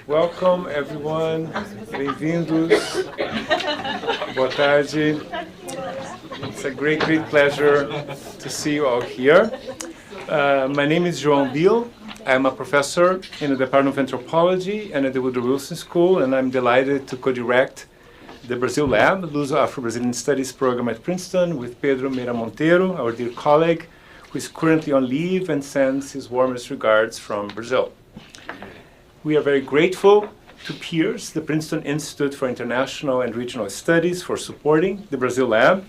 Welcome, everyone. Bem-vindos. Boa tarde. It's a great pleasure to see you all here. My name is João Bill. I'm a professor in the Department of Anthropology and at the Woodrow Wilson School, and I'm delighted to co-direct the Brazil Lab, Luso Afro-Brazilian Studies program at Princeton with Pedro Meira Monteiro, our dear colleague, who is currently on leave and sends his warmest regards from Brazil. We are very grateful to PIERS, the Princeton Institute for International and Regional Studies, for supporting the Brazil Lab.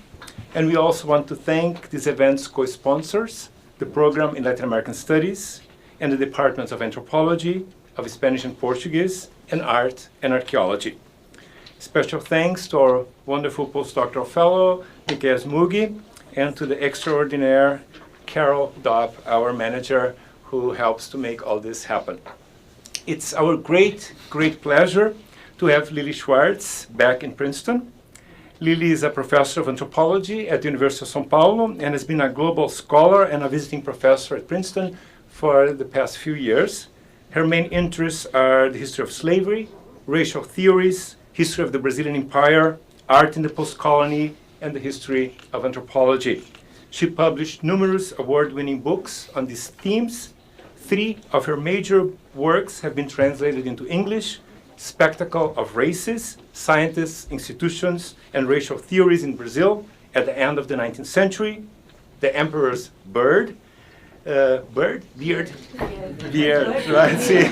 And we also want to thank this event's co-sponsors, the Program in Latin American Studies, and the Departments of Anthropology, of Spanish and Portuguese, and Art and Archaeology. Special thanks to our wonderful postdoctoral fellow, Miquel Mugi, and to the extraordinaire Carol Dopp, our manager, who helps to make all this happen. It's our great pleasure to have Lilia Schwarcz back in Princeton. Lilia is a professor of anthropology at the University of São Paulo and has been a global scholar and a visiting professor at Princeton for the past few years. Her main interests are the history of slavery, racial theories, history of the Brazilian Empire, art in the post-colony, and the history of anthropology. She published numerous award-winning books on these themes. 3 of her major works have been translated into English: Spectacle of Races, Scientists, Institutions, and Racial Theories in Brazil at the End of the 19th Century, The Emperor's Beard, right? See?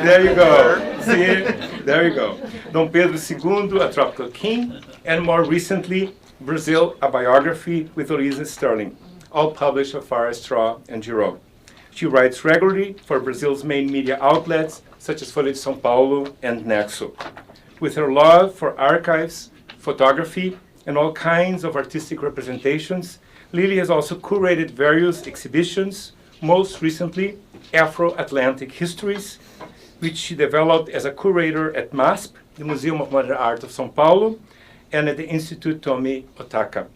There you go. See? There you go. Dom Pedro II, A Tropical King, and more recently, Brazil, A Biography with Louisa Sterling, all published by Farrar, Straw, and Giraud. She writes regularly for Brazil's main media outlets, such as Folha de São Paulo and Nexo. With her love for archives, photography, and all kinds of artistic representations, Lilia has also curated various exhibitions, most recently Afro-Atlantic Histories, which she developed as a curator at MASP, the Museum of Modern Art of São Paulo, and at the Institute Tomi Otaka.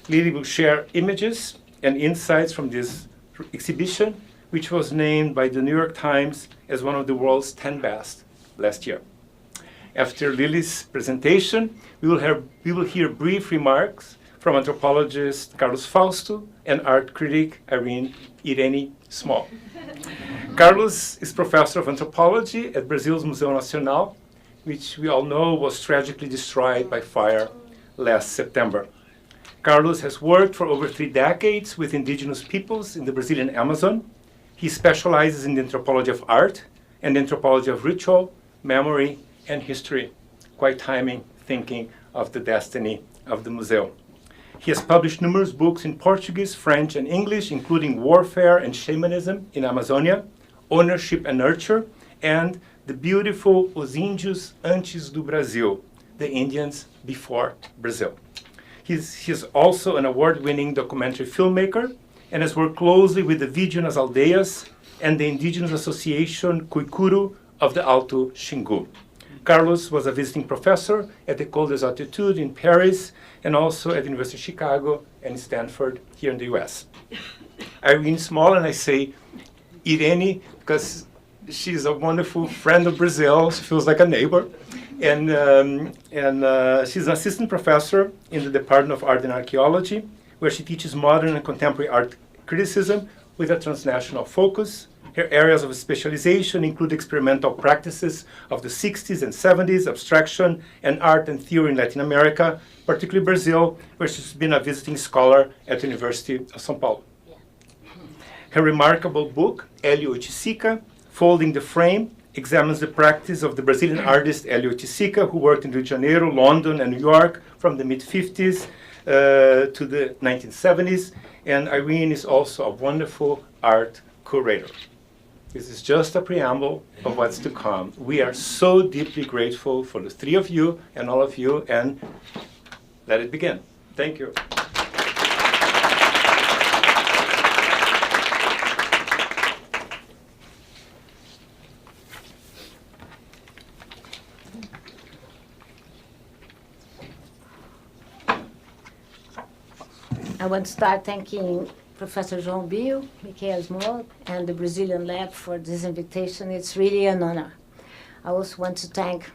Lilia will share images and insights from this exhibition, which was named by the New York Times as one of the world's 10 best last year. After Lilia's presentation, we will hear brief remarks from anthropologist Carlos Fausto and art critic Irene Small. Carlos is professor of anthropology at Brazil's Museu Nacional, which we all know was tragically destroyed by fire last September. Carlos has worked for over 3 decades with indigenous peoples in the Brazilian Amazon. He specializes in the anthropology of art and the anthropology of ritual, memory, and history, quite timing thinking of the destiny of the museo. He has published numerous books in Portuguese, French, and English, including Warfare and Shamanism in Amazonia, Ownership and Nurture, and the beautiful Os Índios Antes do Brasil, the Indians before Brazil. He's also an award-winning documentary filmmaker and has worked closely with the Vídeo nas Aldeias and the Indigenous Association Cuicuru of the Alto Xingu. Carlos was a visiting professor at the École des Hautes Études in Paris and also at the University of Chicago and Stanford here in the US. Irene Small, and I say Irene because she's a wonderful friend of Brazil. She feels like a neighbor. And she's an assistant professor in the Department of Art and Archaeology, where she teaches modern and contemporary art criticism with a transnational focus. Her areas of specialization include experimental practices of the 60s and 70s, abstraction, and art and theory in Latin America, particularly Brazil, where she's been a visiting scholar at the University of São Paulo. Her remarkable book, Hélio Oiticica, Folding the Frame, examines the practice of the Brazilian artist Hélio Oiticica, who worked in Rio de Janeiro, London, and New York from the mid-50s to the 1970s. And Irene is also a wonderful art curator. This is just a preamble of what's to come. We are so deeply grateful for the 3 of you and all of you, and let it begin. Thank you. I want to start thanking Professor João Bill, Miquel Mugi, and the Brazilian Lab for this invitation. It's really an honor I also want to thank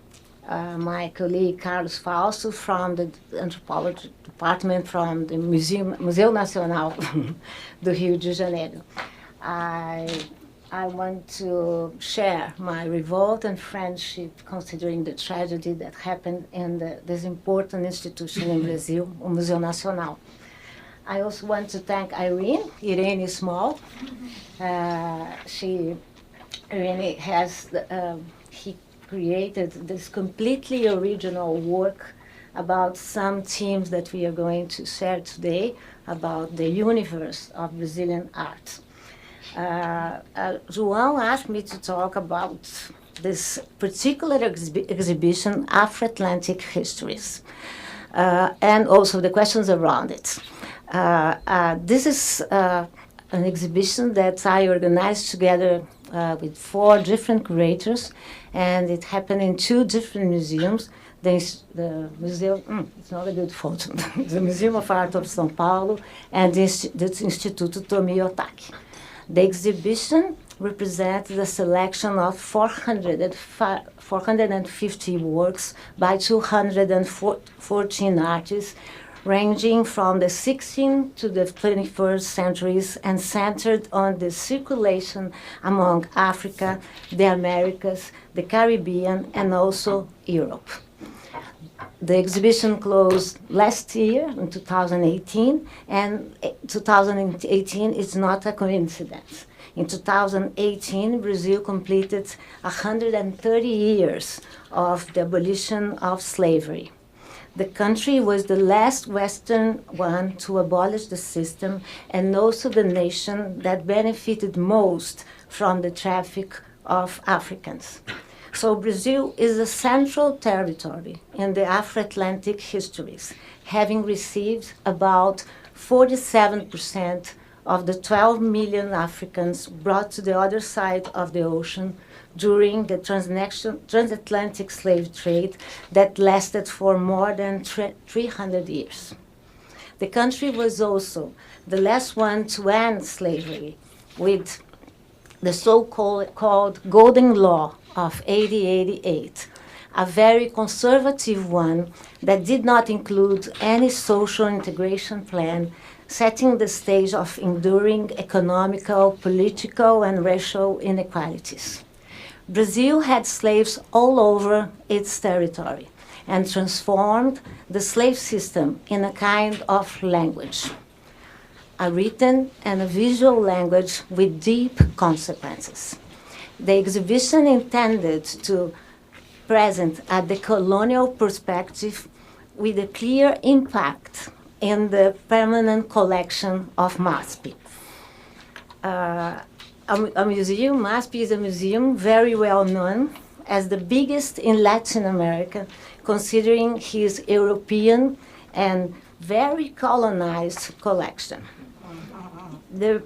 my colleague Carlos Fausto from the Anthropology Department from the Museu Nacional do Rio de Janeiro. I want to share my revolt and friendship considering the tragedy that happened in this important institution in Brazil, o Museu Nacional. I also want to thank Irene Small. Irene has, he created this completely original work about some themes that we are going to share today about the universe of Brazilian art. João asked me to talk about this particular exhibition, Afro-Atlantic Histories, and also the questions around it. This is an exhibition that I organized together with 4 different curators, and it happened in 2 different museums. The museum, it's not a good photo, the Museum of Art of São Paulo and the Instituto Tomio Otaki. The exhibition represents the selection of 450 works by 214 artists, ranging from the 16th to the 21st centuries and centered on the circulation among Africa, the Americas, the Caribbean, and also Europe. The exhibition closed last year, in 2018, and 2018 is not a coincidence. In 2018, Brazil completed 130 years of the abolition of slavery. The country was the last Western one to abolish the system and also the nation that benefited most from the traffic of Africans. So Brazil is a central territory in the Afro-Atlantic histories, having received about 47% of the 12 million Africans brought to the other side of the ocean during the transatlantic slave trade that lasted for more than 300 years. The country was also the last one to end slavery with the so-called Golden Law of 1888, a very conservative one that did not include any social integration plan, setting the stage of enduring economical, political, and racial inequalities. Brazil had slaves all over its territory and transformed the slave system in a kind of language, a written and a visual language with deep consequences. The exhibition intended to present a decolonial perspective with a clear impact in the permanent collection of MASP. A museum, MASP is a museum very well known as the biggest in Latin America, considering his European and very colonized collection. The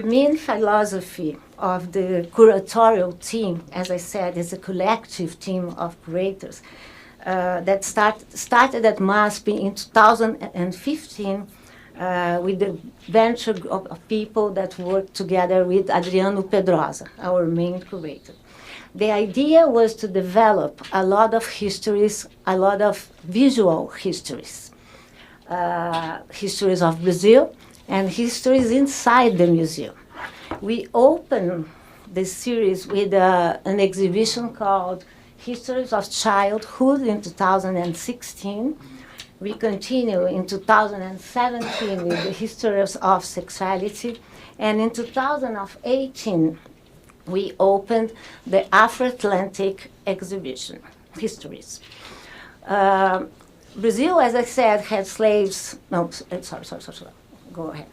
main philosophy of the curatorial team, as I said, is a collective team of curators that started at MASP in 2015 with the venture of people that worked together with Adriano Pedrosa, our main curator. The idea was to develop a lot of histories, a lot of visual histories, histories of Brazil, and histories inside the museum. We opened this series with an exhibition called Histories of Childhood in 2016. We continue in 2017 with the histories of sexuality. And in 2018, we opened the Afro-Atlantic exhibition, Histories. Brazil, as I said, had slaves, no, sorry. Go ahead.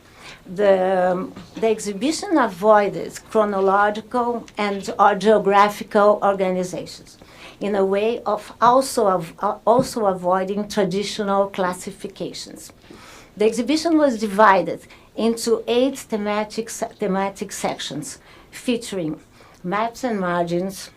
The exhibition avoided chronological and or geographical organizations in a way of also avoiding traditional classifications. The exhibition was divided into 8 thematic sections featuring maps and margins,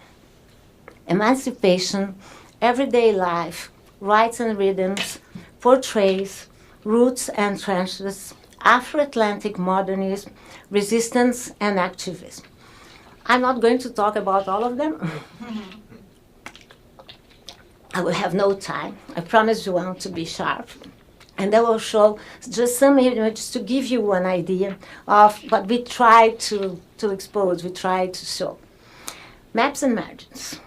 emancipation, everyday life, rights and rhythms, portraits, roots and trenches, Afro-Atlantic modernism, resistance, and activism. I'm not going to talk about all of them. I will have no time. I promise you want to be sharp. And I will show just some images to give you an idea of what we try to expose, we try to show. Maps and margins.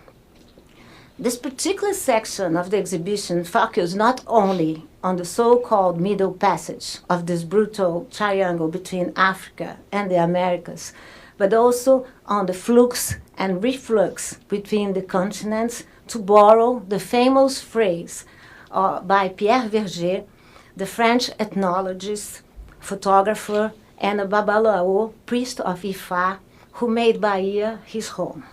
This particular section of the exhibition focuses not only on the so-called Middle Passage of this brutal triangle between Africa and the Americas, but also on the flux and reflux between the continents, to borrow the famous phrase by Pierre Verger, the French ethnologist, photographer, and a Babalawo, priest of Ifa, who made Bahia his home.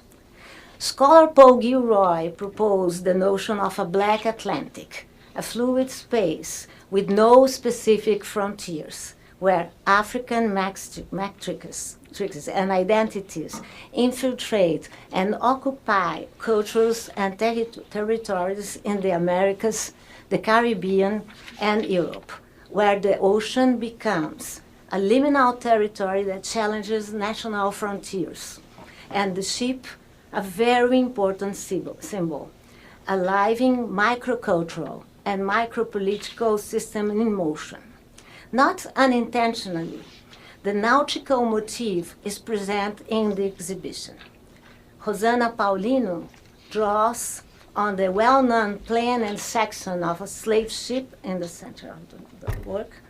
Scholar Paul Gilroy proposed the notion of a black Atlantic, a fluid space with no specific frontiers, where African matrices and identities infiltrate and occupy cultures and territories in the Americas, the Caribbean, and Europe, where the ocean becomes a liminal territory that challenges national frontiers, and the ship a very important symbol, a living microcultural and micropolitical system in motion. Not unintentionally, the nautical motif is present in the exhibition. Rosana Paulino draws on the well-known plan and section of a slave ship in the center of the work,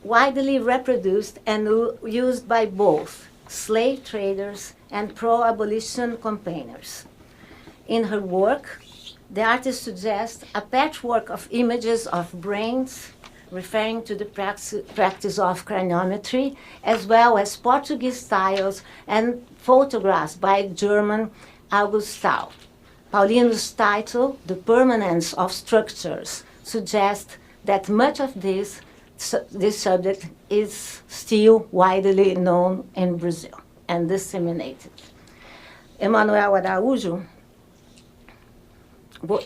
widely reproduced and used by both slave traders and pro-abolition campaigners. In her work, the artist suggests a patchwork of images of brains, referring to the practice of craniometry, as well as Portuguese styles and photographs by German August Stahl. Paulino's title, The Permanence of Structures, suggests that much of this subject is still widely known in Brazil and disseminated. Emanuel Araújo,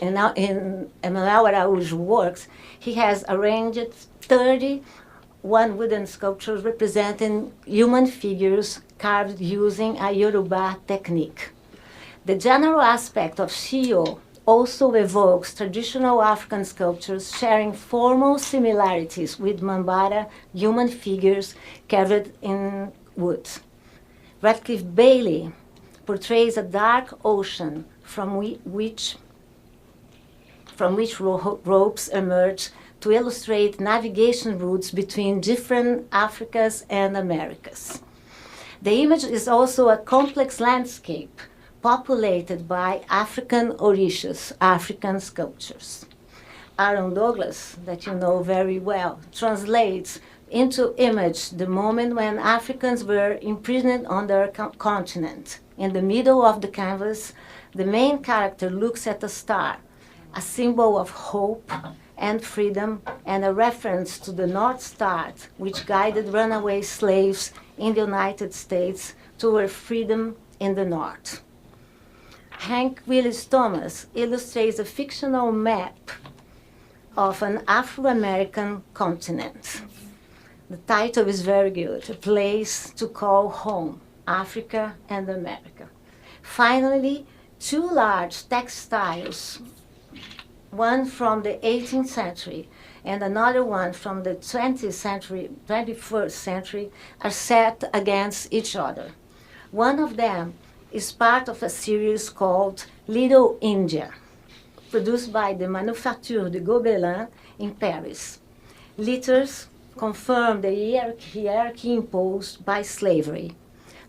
in Emanuel Araújo's works, he has arranged 31 wooden sculptures representing human figures carved using a Yoruba technique. The general aspect of Shio also evokes traditional African sculptures sharing formal similarities with Mambara human figures carved in wood. Radcliffe Bailey portrays a dark ocean from which ropes emerge to illustrate navigation routes between different Africas and Americas. The image is also a complex landscape populated by African orishas, African sculptures. Aaron Douglas, that you know very well, translates into image the moment when Africans were imprisoned on their continent. In the middle of the canvas, the main character looks at a star, a symbol of hope and freedom, and a reference to the North Star, which guided runaway slaves in the United States toward freedom in the North. Hank Willis Thomas illustrates a fictional map of an Afro-American continent. The title is very good, A Place to Call Home, Africa and America. Finally, two large textiles, one from the 18th century and another one from the 21st century, are set against each other. One of them is part of a series called Little India, produced by the Manufacture de Gobelin in Paris. Litters confirm the hierarchy imposed by slavery.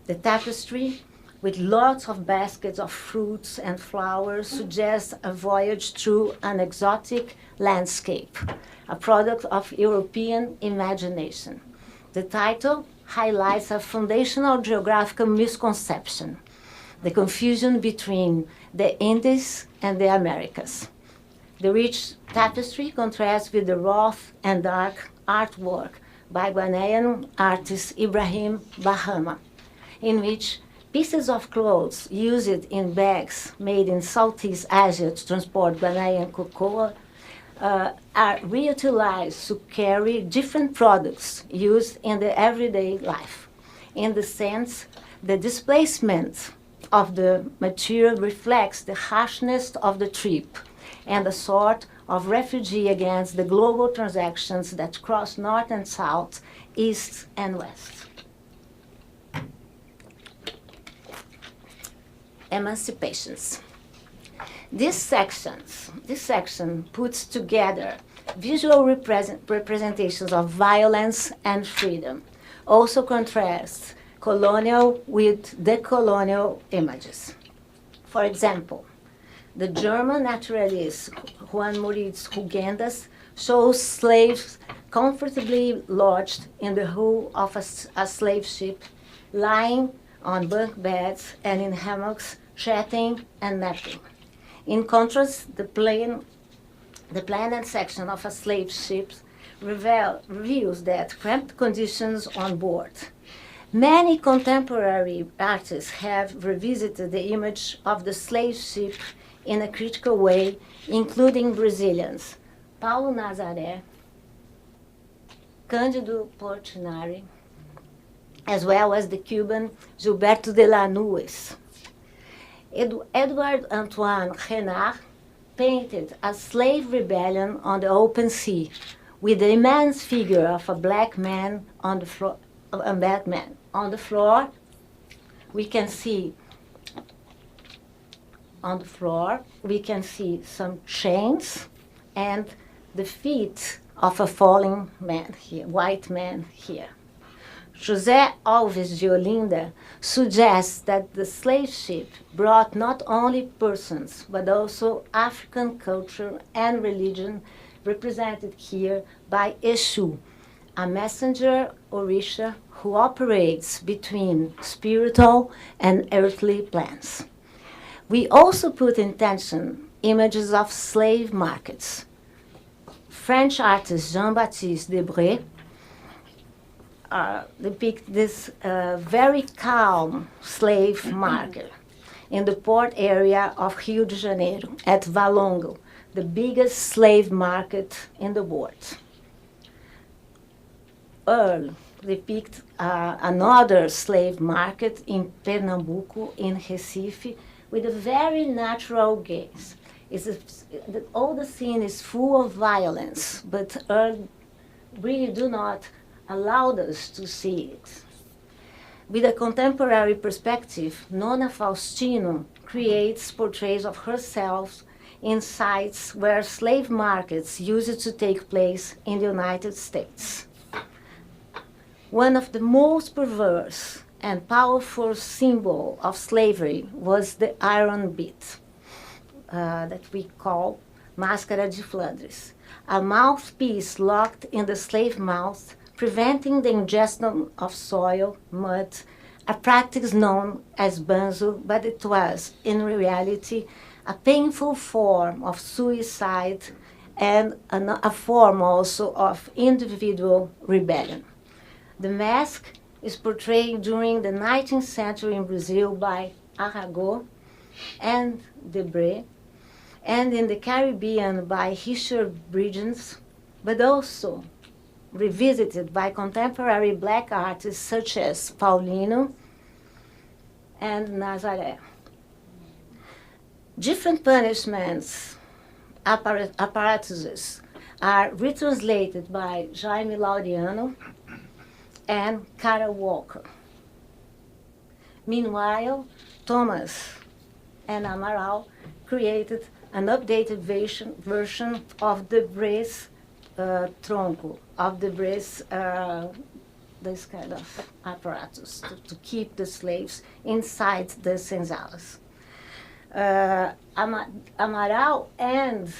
The tapestry, with lots of baskets of fruits and flowers, suggests a voyage through an exotic landscape, a product of European imagination. The title highlights a foundational geographical misconception, the confusion between the Indies and the Americas. The rich tapestry contrasts with the rough and dark artwork by Ghanaian artist Ibrahim Bahama, in which pieces of clothes used in bags made in Southeast Asia to transport Ghanaian cocoa are reutilized to carry different products used in the everyday life. In the sense, the displacement of the material reflects the harshness of the trip and a sort of refugee against the global transactions that cross north and south, east and west. Emancipations. This section puts together visual representations of violence and freedom, also contrasts colonial with decolonial images. For example, the German naturalist Juan Moritz Hugendas shows slaves comfortably lodged in the hull of a slave ship, lying on bunk beds and in hammocks, chatting and napping. In contrast, the planned section of a slave ship reveals that cramped conditions on board. Many contemporary artists have revisited the image of the slave ship in a critical way, including Brazilians Paulo Nazaré, Cândido Portinari, as well as the Cuban Gilberto de Lanús. Edward Antoine Renard painted a slave rebellion on the open sea with the immense figure of a black man on the floor. On the floor, we can see some chains and the feet of a falling man here, white man here. José Alves de Olinda suggests that the slave ship brought not only persons, but also African culture and religion, represented here by Eshu, a messenger Orisha who operates between spiritual and earthly plans. We also put in tension images of slave markets. French artist Jean-Baptiste Debré depict this very calm slave market in the port area of Rio de Janeiro at Valongo, the biggest slave market in the world. Earl depicts another slave market in Pernambuco, in Recife, with a very natural gaze. All the scene is full of violence, but Earl really do not allowed us to see it. With a contemporary perspective, Nona Faustino creates portraits of herself in sites where slave markets used to take place in the United States. One of the most perverse and powerful symbol of slavery was the iron bit that we call Máscara de Flandres, a mouthpiece locked in the slave mouth, preventing the ingestion of soil, mud, a practice known as banzo, but it was, in reality, a painful form of suicide and a form also of individual rebellion. The mask is portrayed during the 19th century in Brazil by Arago and Debré, and in the Caribbean by Richard Bridges, but also revisited by contemporary black artists such as Paulino and Nazaré. Different punishments apparatuses are retranslated by Jaime Laureano and Cara Walker. Meanwhile, Thomas and Amaral created an updated version of the Debrés tronco, of the Debrés, this kind of apparatus to keep the slaves inside the senzalas. Amaral and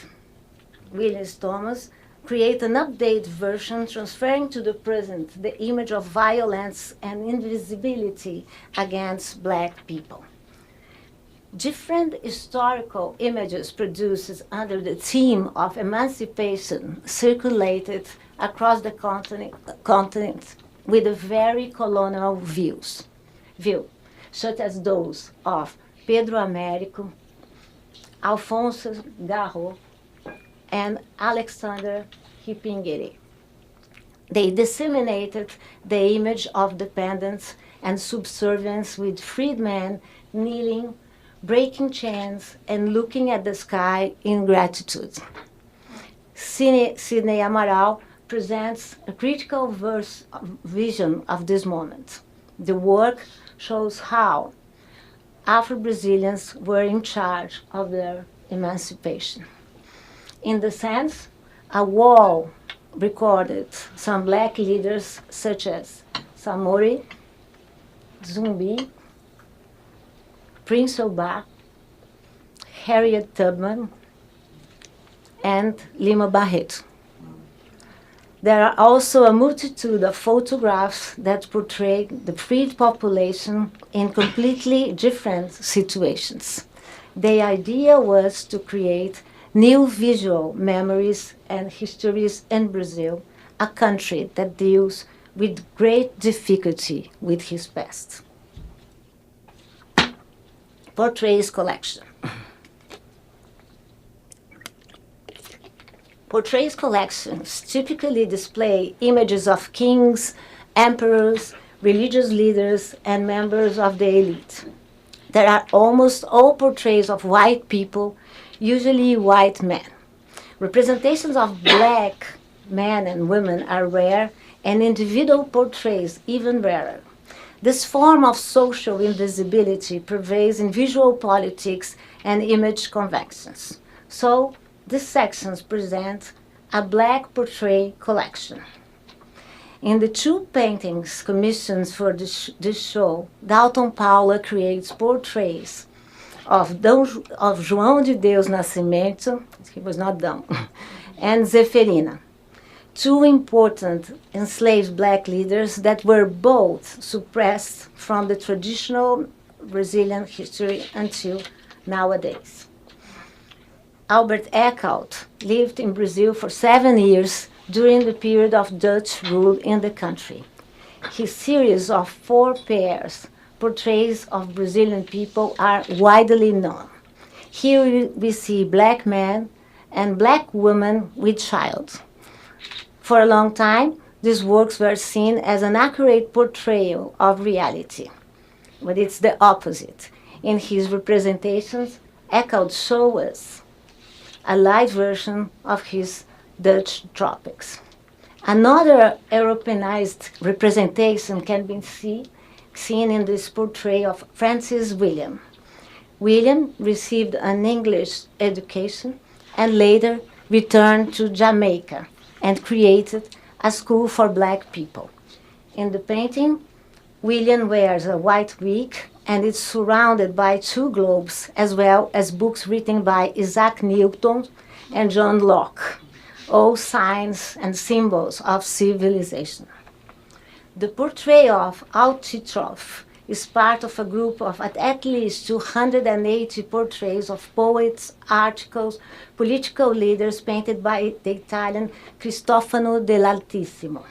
Williams Thomas create an updated version transferring to the present the image of violence and invisibility against black people. Different historical images produced under the theme of emancipation circulated across the continent with a very colonial view, such as those of Pedro Américo, Alfonso Garro, and Alexander Hipingeri. They disseminated the image of dependence and subservience with freedmen kneeling breaking chains and looking at the sky in gratitude. Sidney Amaral presents a critical vision of this moment. The work shows how Afro-Brazilians were in charge of their emancipation. In the sense, a wall recorded some black leaders such as Samori, Zumbi, Prince Oba, Harriet Tubman, and Lima Barreto. There are also a multitude of photographs that portray the freed population in completely different situations. The idea was to create new visual memories and histories in Brazil, a country that deals with great difficulty with his past. Portraits collection. Portraits collections typically display images of kings, emperors, religious leaders, and members of the elite. There are almost all portraits of white people, usually white men. Representations of black men and women are rare, and individual portraits even rarer. This form of social invisibility prevails in visual politics and image conventions. So, these sections present a black portrait collection. In the two paintings commissioned for this show, Dalton Paula creates portraits of João de Deus Nascimento, he was not dumb, and Zeferina, two important enslaved black leaders that were both suppressed from the traditional Brazilian history until nowadays. Albert Eckhout lived in Brazil for 7 years during the period of Dutch rule in the country. His series of 4 pairs portraits of Brazilian people are widely known. Here we see black men and black women with child. For a long time, these works were seen as an accurate portrayal of reality. But it's the opposite. In his representations, Eckhout shows us a light version of his Dutch tropics. Another Europeanized representation can be seen in this portrait of Francis William. William received an English education and later returned to Jamaica and created a school for black people. In the painting, William wears a white wig and is surrounded by 2 globes, as well as books written by Isaac Newton and John Locke, all signs and symbols of civilization. The portrait of Altitroff is part of a group of at least 280 portraits of poets, articles, political leaders painted by the Italian Cristofano dell'Altissimo.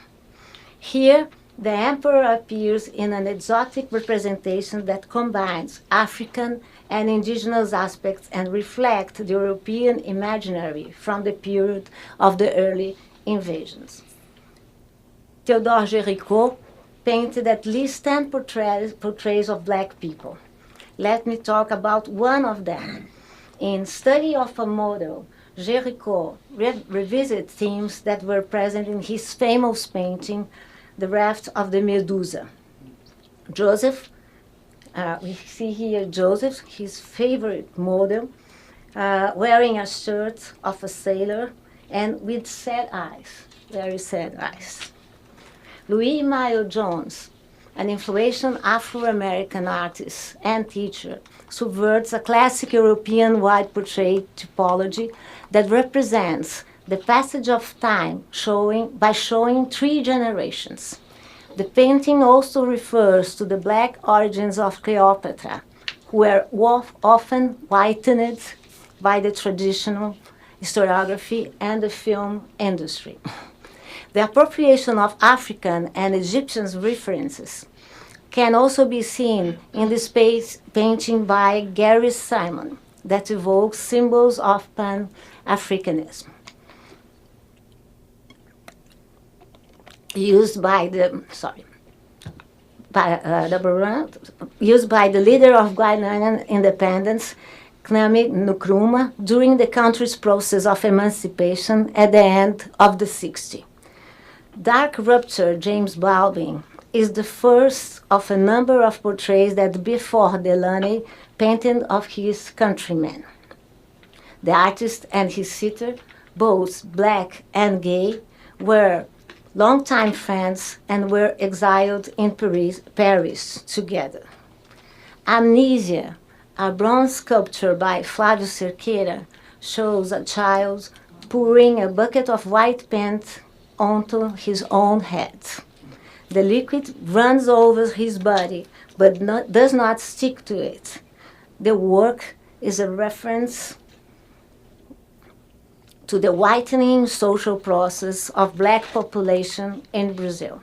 Here, the emperor appears in an exotic representation that combines African and indigenous aspects and reflects the European imaginary from the period of the early invasions. Theodore Géricault painted at least 10 portraits of black people. Let me talk about one of them. In Study of a Model, Géricault revisits themes that were present in his famous painting, The Raft of the Medusa. Joseph, we see here Joseph, his favorite model, wearing a shirt of a sailor and with sad eyes, very sad eyes. Louis Mayo Jones, an influential Afro-American artist and teacher, subverts a classic European white portrait typology that represents the passage of time by showing 3 generations. The painting also refers to the black origins of Cleopatra, who were often whitened by the traditional historiography and the film industry. The appropriation of African and Egyptian references can also be seen in this painting by Gary Simon that evokes symbols of Pan-Africanism. used by the leader of Guianan independence, Kwame Nkrumah, during the country's process of emancipation at the end of the 60s. Dark Rupture James Baldwin is the first of a number of portraits that before Delany painted of his countrymen. The artist and his sitter, both black and gay, were longtime friends and were exiled in Paris together. Amnesia, a bronze sculpture by Flávio Cerqueira, shows a child pouring a bucket of white paint onto his own head. The liquid runs over his body but does not stick to it. The work is a reference to the whitening social process of black population in Brazil.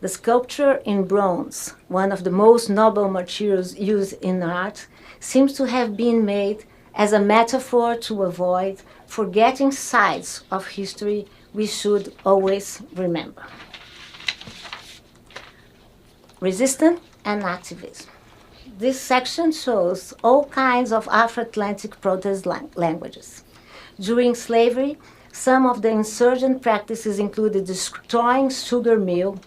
The sculpture in bronze, one of the most noble materials used in art, seems to have been made as a metaphor to avoid forgetting sides of history we should always remember. Resistance and activism. This section shows all kinds of Afro-Atlantic protest languages. During slavery, some of the insurgent practices included destroying sugar mill,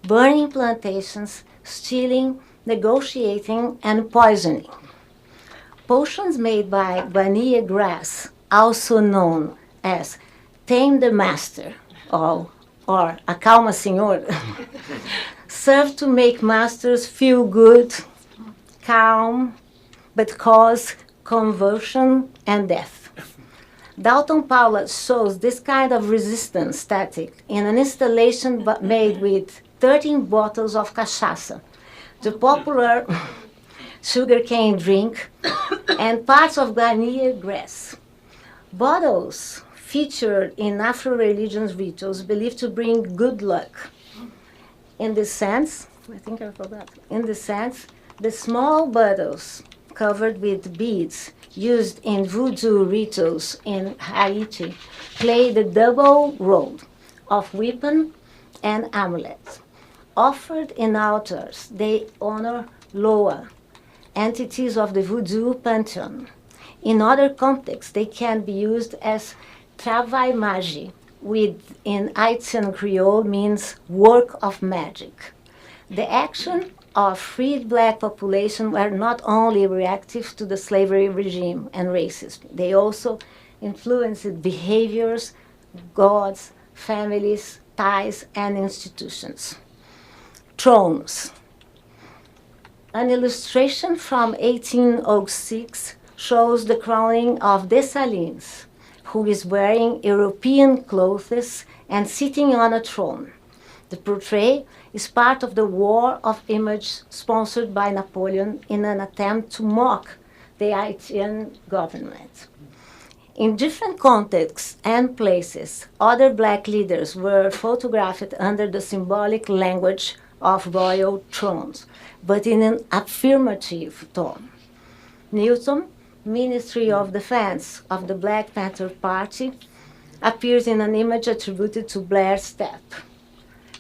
burning plantations, stealing, negotiating, and poisoning. Potions made by banana grass, also known as Tame the Master or Acalma Senhor, serve to make masters feel good, calm, but cause convulsion and death. Dalton Paula shows this kind of resistance static in an installation made with 13 bottles of cachaça, the popular sugarcane drink, and parts of banana grass. Bottles featured in Afro-religious rituals believed to bring good luck. In this sense, the small bottles covered with beads used in voodoo rituals in Haiti play the double role of weapon and amulet. Offered in altars, they honor Loa, entities of the voodoo pantheon. In other contexts, they can be used as travail magie, which in Haitian Creole means work of magic. The action of freed black population were not only reactive to the slavery regime and racism, they also influenced behaviors, gods, families, ties, and institutions. Thrones. An illustration from 1806 shows the crowning of Dessalines, who is wearing European clothes and sitting on a throne. The portrait is part of the war of image sponsored by Napoleon in an attempt to mock the Haitian government. In different contexts and places, other black leaders were photographed under the symbolic language of royal thrones, but in an affirmative tone. Newton, Ministry of Defense of the Black Panther Party, appears in an image attributed to Blair's step.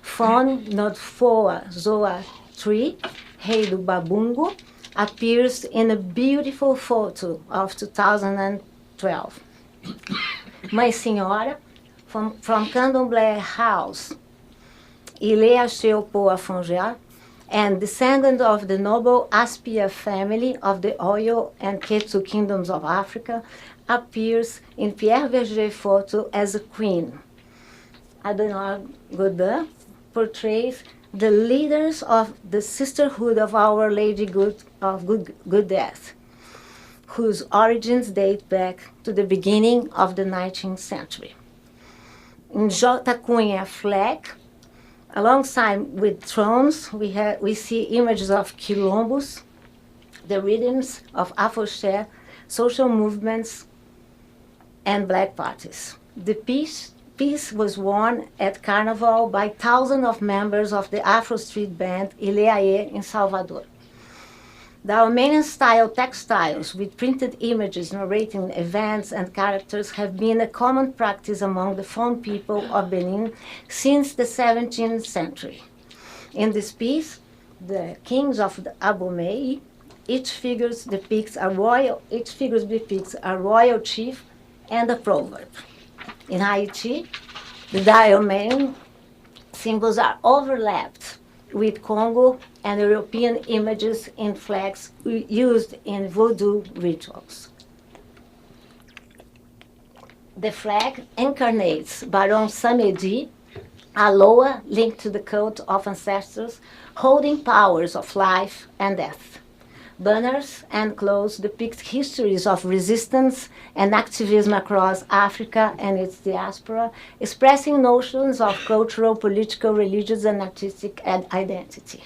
Fon Nodfoa Zoa Tree, Rei do Babungo, appears in a beautiful photo of 2012. Mãe Senhora, from Candomblé House, Ilea Sheopoa Fonja, and descendant of the noble Aspia family of the Oyo and Quetzal kingdoms of Africa, appears in Pierre Verger's photo as a queen. Adenor Godin portrays the leaders of the Sisterhood of Our Lady of Good Death, whose origins date back to the beginning of the 19th century. In J. Cunha flag, alongside with thrones, we see images of quilombos, the rhythms of Afoxé, social movements, and black parties. The piece was worn at Carnival by thousands of members of the Afro street band Ileaê in Salvador. The Armenian-style textiles with printed images narrating events and characters have been a common practice among the Fon people of Benin since the 17th century. In this piece, the kings of the Abomey. Each figure depicts a royal chief and a proverb. In Haiti, the diamond symbols are overlapped with Congo and European images in flags used in voodoo rituals. The flag incarnates Baron Samedi, a Loa linked to the cult of ancestors holding powers of life and death. Banners and clothes depict histories of resistance and activism across Africa and its diaspora, expressing notions of cultural, political, religious, and artistic identity.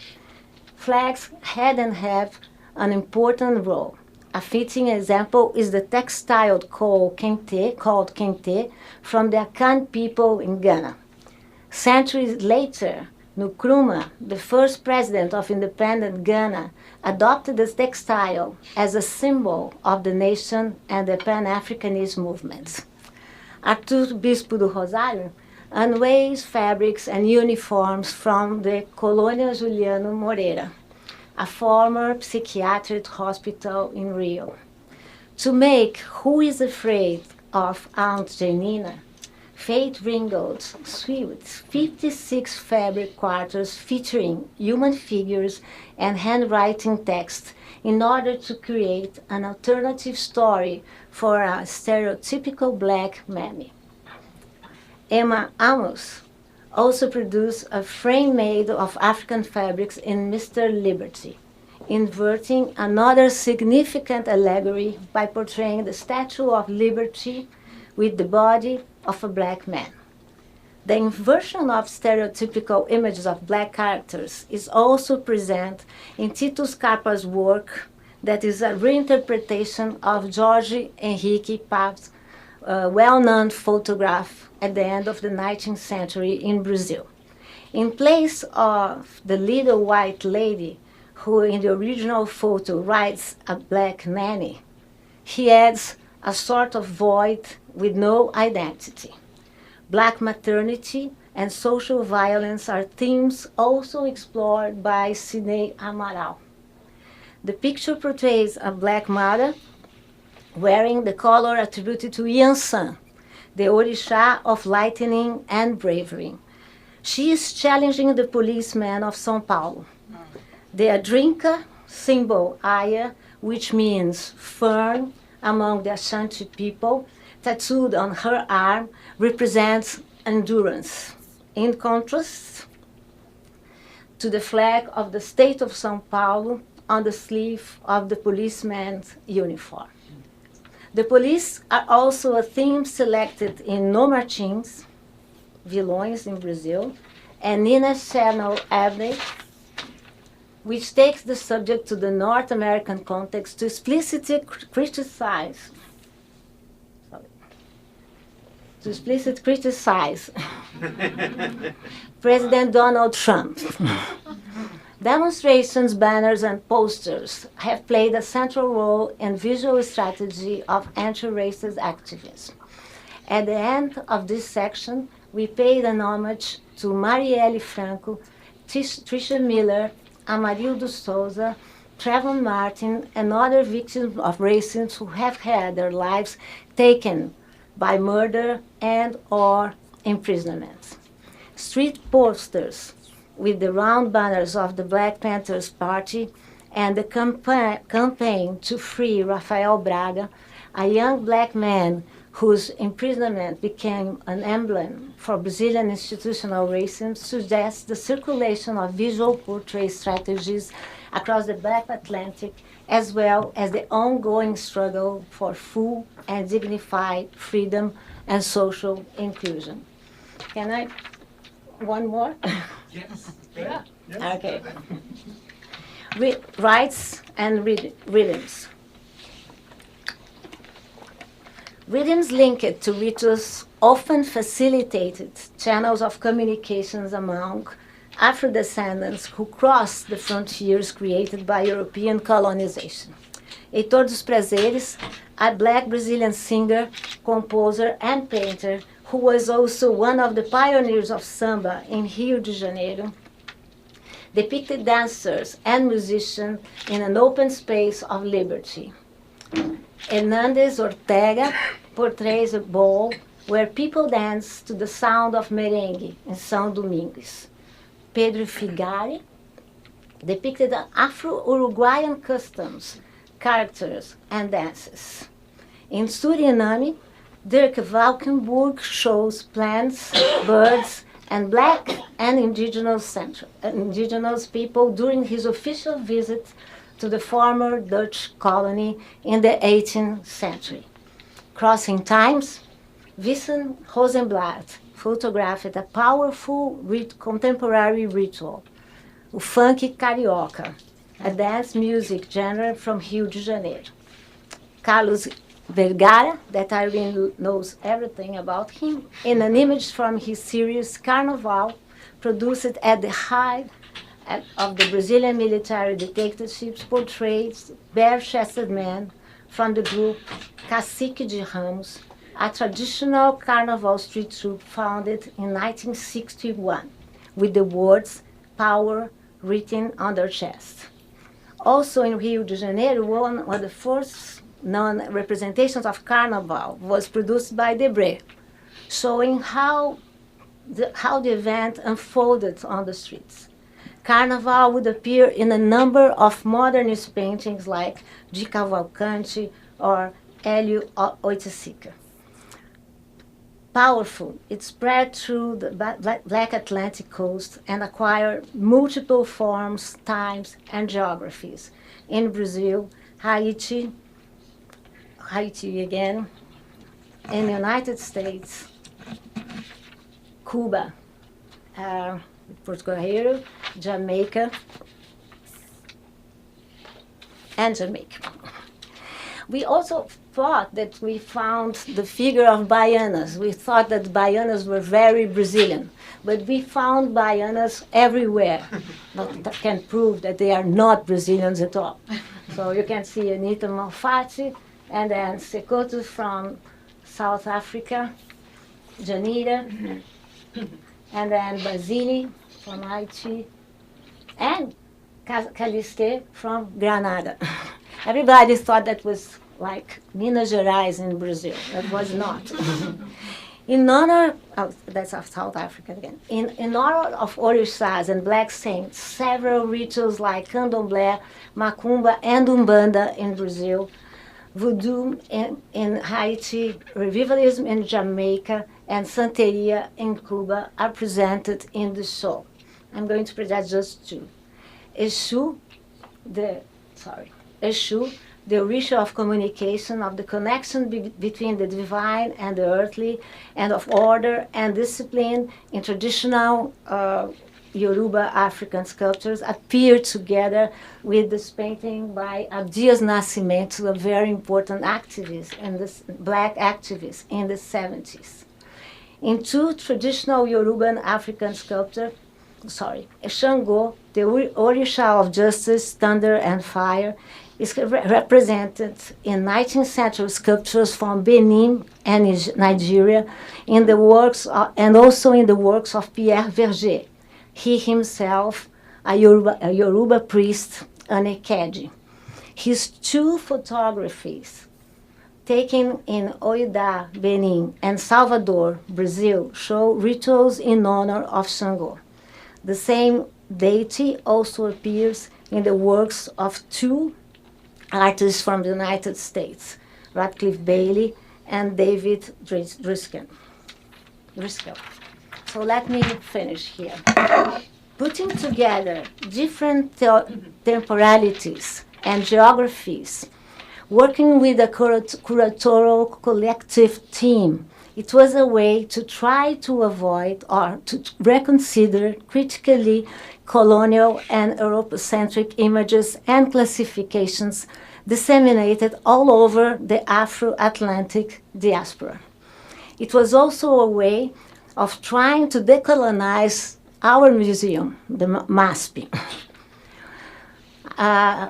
Flags had and have an important role. A fitting example is the textile called kente from the Akan people in Ghana. Centuries later, Nkrumah, the first president of independent Ghana, adopted the textile as a symbol of the nation and the Pan-Africanist movement. Arthur Bispo do Rosário unveils fabrics and uniforms from the Colônia Juliano Moreira, a former psychiatric hospital in Rio. To make Who is Afraid of Aunt Janina, Fate wrinkled suits 56 fabric quarters featuring human figures and handwriting text in order to create an alternative story for a stereotypical black mammy. Emma Amos also produced a frame made of African fabrics in Mr. Liberty, inverting another significant allegory by portraying the Statue of Liberty with the body of a black man. The inversion of stereotypical images of black characters is also present in Tito Scarpa's work that is a reinterpretation of Jorge Henrique Pab's well-known photograph at the end of the 19th century in Brazil. In place of the little white lady who in the original photo rides a black nanny, he adds a sort of void with no identity. Black maternity and social violence are themes also explored by Sidney Amaral. The picture portrays a black mother wearing the color attributed to Yansan, the Orixá of lightning and bravery. She is challenging the policeman of São Paulo. The Adrinka symbol Aya, which means fern among the Ashanti people, tattooed on her arm, represents endurance. In contrast to the flag of the state of São Paulo on the sleeve of the policeman's uniform. The police are also a theme selected in No Martins, Vilões in Brazil, and Nina's Channel Avenue, which takes the subject to the North American context to explicitly criticize President Donald Trump. Demonstrations, banners, and posters have played a central role in visual strategy of anti-racist activism. At the end of this section, we paid an homage to Marielle Franco, Tricia Miller, Amarildo Souza, Trayvon Martin, and other victims of racism who have had their lives taken by murder and or imprisonment. Street posters with the round banners of the Black Panthers Party and the campaign to free Rafael Braga, a young black man whose imprisonment became an emblem for Brazilian institutional racism, suggests the circulation of visual portrait strategies across the Black Atlantic, as well as the ongoing struggle for full and dignified freedom and social inclusion. Can I? One more? Yes. Yeah. Yes. Okay. Rights and rhythms. Rhythms linked to rituals often facilitated channels of communications among Afro-descendants who crossed the frontiers created by European colonization. Heitor dos Prazeres, a black Brazilian singer, composer, and painter who was also one of the pioneers of samba in Rio de Janeiro, depicted dancers and musicians in an open space of liberty. Hernandez Ortega portrays a ball where people dance to the sound of merengue in São Domingos. Pedro Figari depicted Afro-Uruguayan customs, characters, and dances. In Suriname, Dirk Valkenburg shows plants, birds, and black and indigenous people during his official visit to the former Dutch colony in the 18th century. Crossing times, Vincent Rosenblatt photographed a powerful contemporary ritual, o funk carioca, a dance music genre from Rio de Janeiro. Carlos Vergara, that Irene knows everything about him, in an image from his series Carnaval, produced at the height of the Brazilian military dictatorships, portrays bare-chested men from the group Cacique de Ramos, a traditional carnival street troupe founded in 1961, with the words "power" written on their chest. Also in Rio de Janeiro, one of the first known representations of Carnival was produced by Debré, showing how the event unfolded on the streets. Carnival would appear in a number of modernist paintings like Di Cavalcanti or Hélio Oiticica. Powerful, it spread through the Black Atlantic coast and acquired multiple forms, times, and geographies. In Brazil, Haiti again, in the United States, Cuba, Puerto Rico, Jamaica, and Jamaica. We also thought that we found the figure of baianas. We thought that baianas were very Brazilian, but we found baianas everywhere. That can prove that they are not Brazilians at all. So you can see Anita Malfatti, and then Sekoto from South Africa, Janita, and then Basile from Haiti, and Caliste from Granada. Everybody thought that was like Minas Gerais in Brazil. That was not. In honor of, that's of South Africa again. In honor of Orixás and Black Saints, several rituals like Candomblé, Macumba, and Umbanda in Brazil, Voodoo in Haiti, Revivalism in Jamaica, and Santeria in Cuba are presented in the show. I'm going to present just two. Eshu, the ritual of communication, of the connection between the divine and the earthly, and of order and discipline in traditional Yoruba African sculptures, appeared together with this painting by Abdias Nascimento, a very important activist, and this black activist in the 70s. In two traditional Yoruban African sculptures, Shango, the Orisha of justice, thunder, and fire, is represented in 19th century sculptures from Benin and Nigeria, in the works and also in the works of Pierre Verger, he himself a Yoruba priest, an Ekedi. His two photographies taken in Oidah, Benin, and Salvador, Brazil, show rituals in honor of Shango. The same deity also appears in the works of two artists from the United States, Radcliffe Bailey and David Driscoll. So let me finish here. Putting together different temporalities and geographies, working with a curatorial collective team, it was a way to try to avoid or to reconsider critically colonial and Eurocentric images and classifications disseminated all over the Afro-Atlantic diaspora. It was also a way of trying to decolonize our museum, the MASP.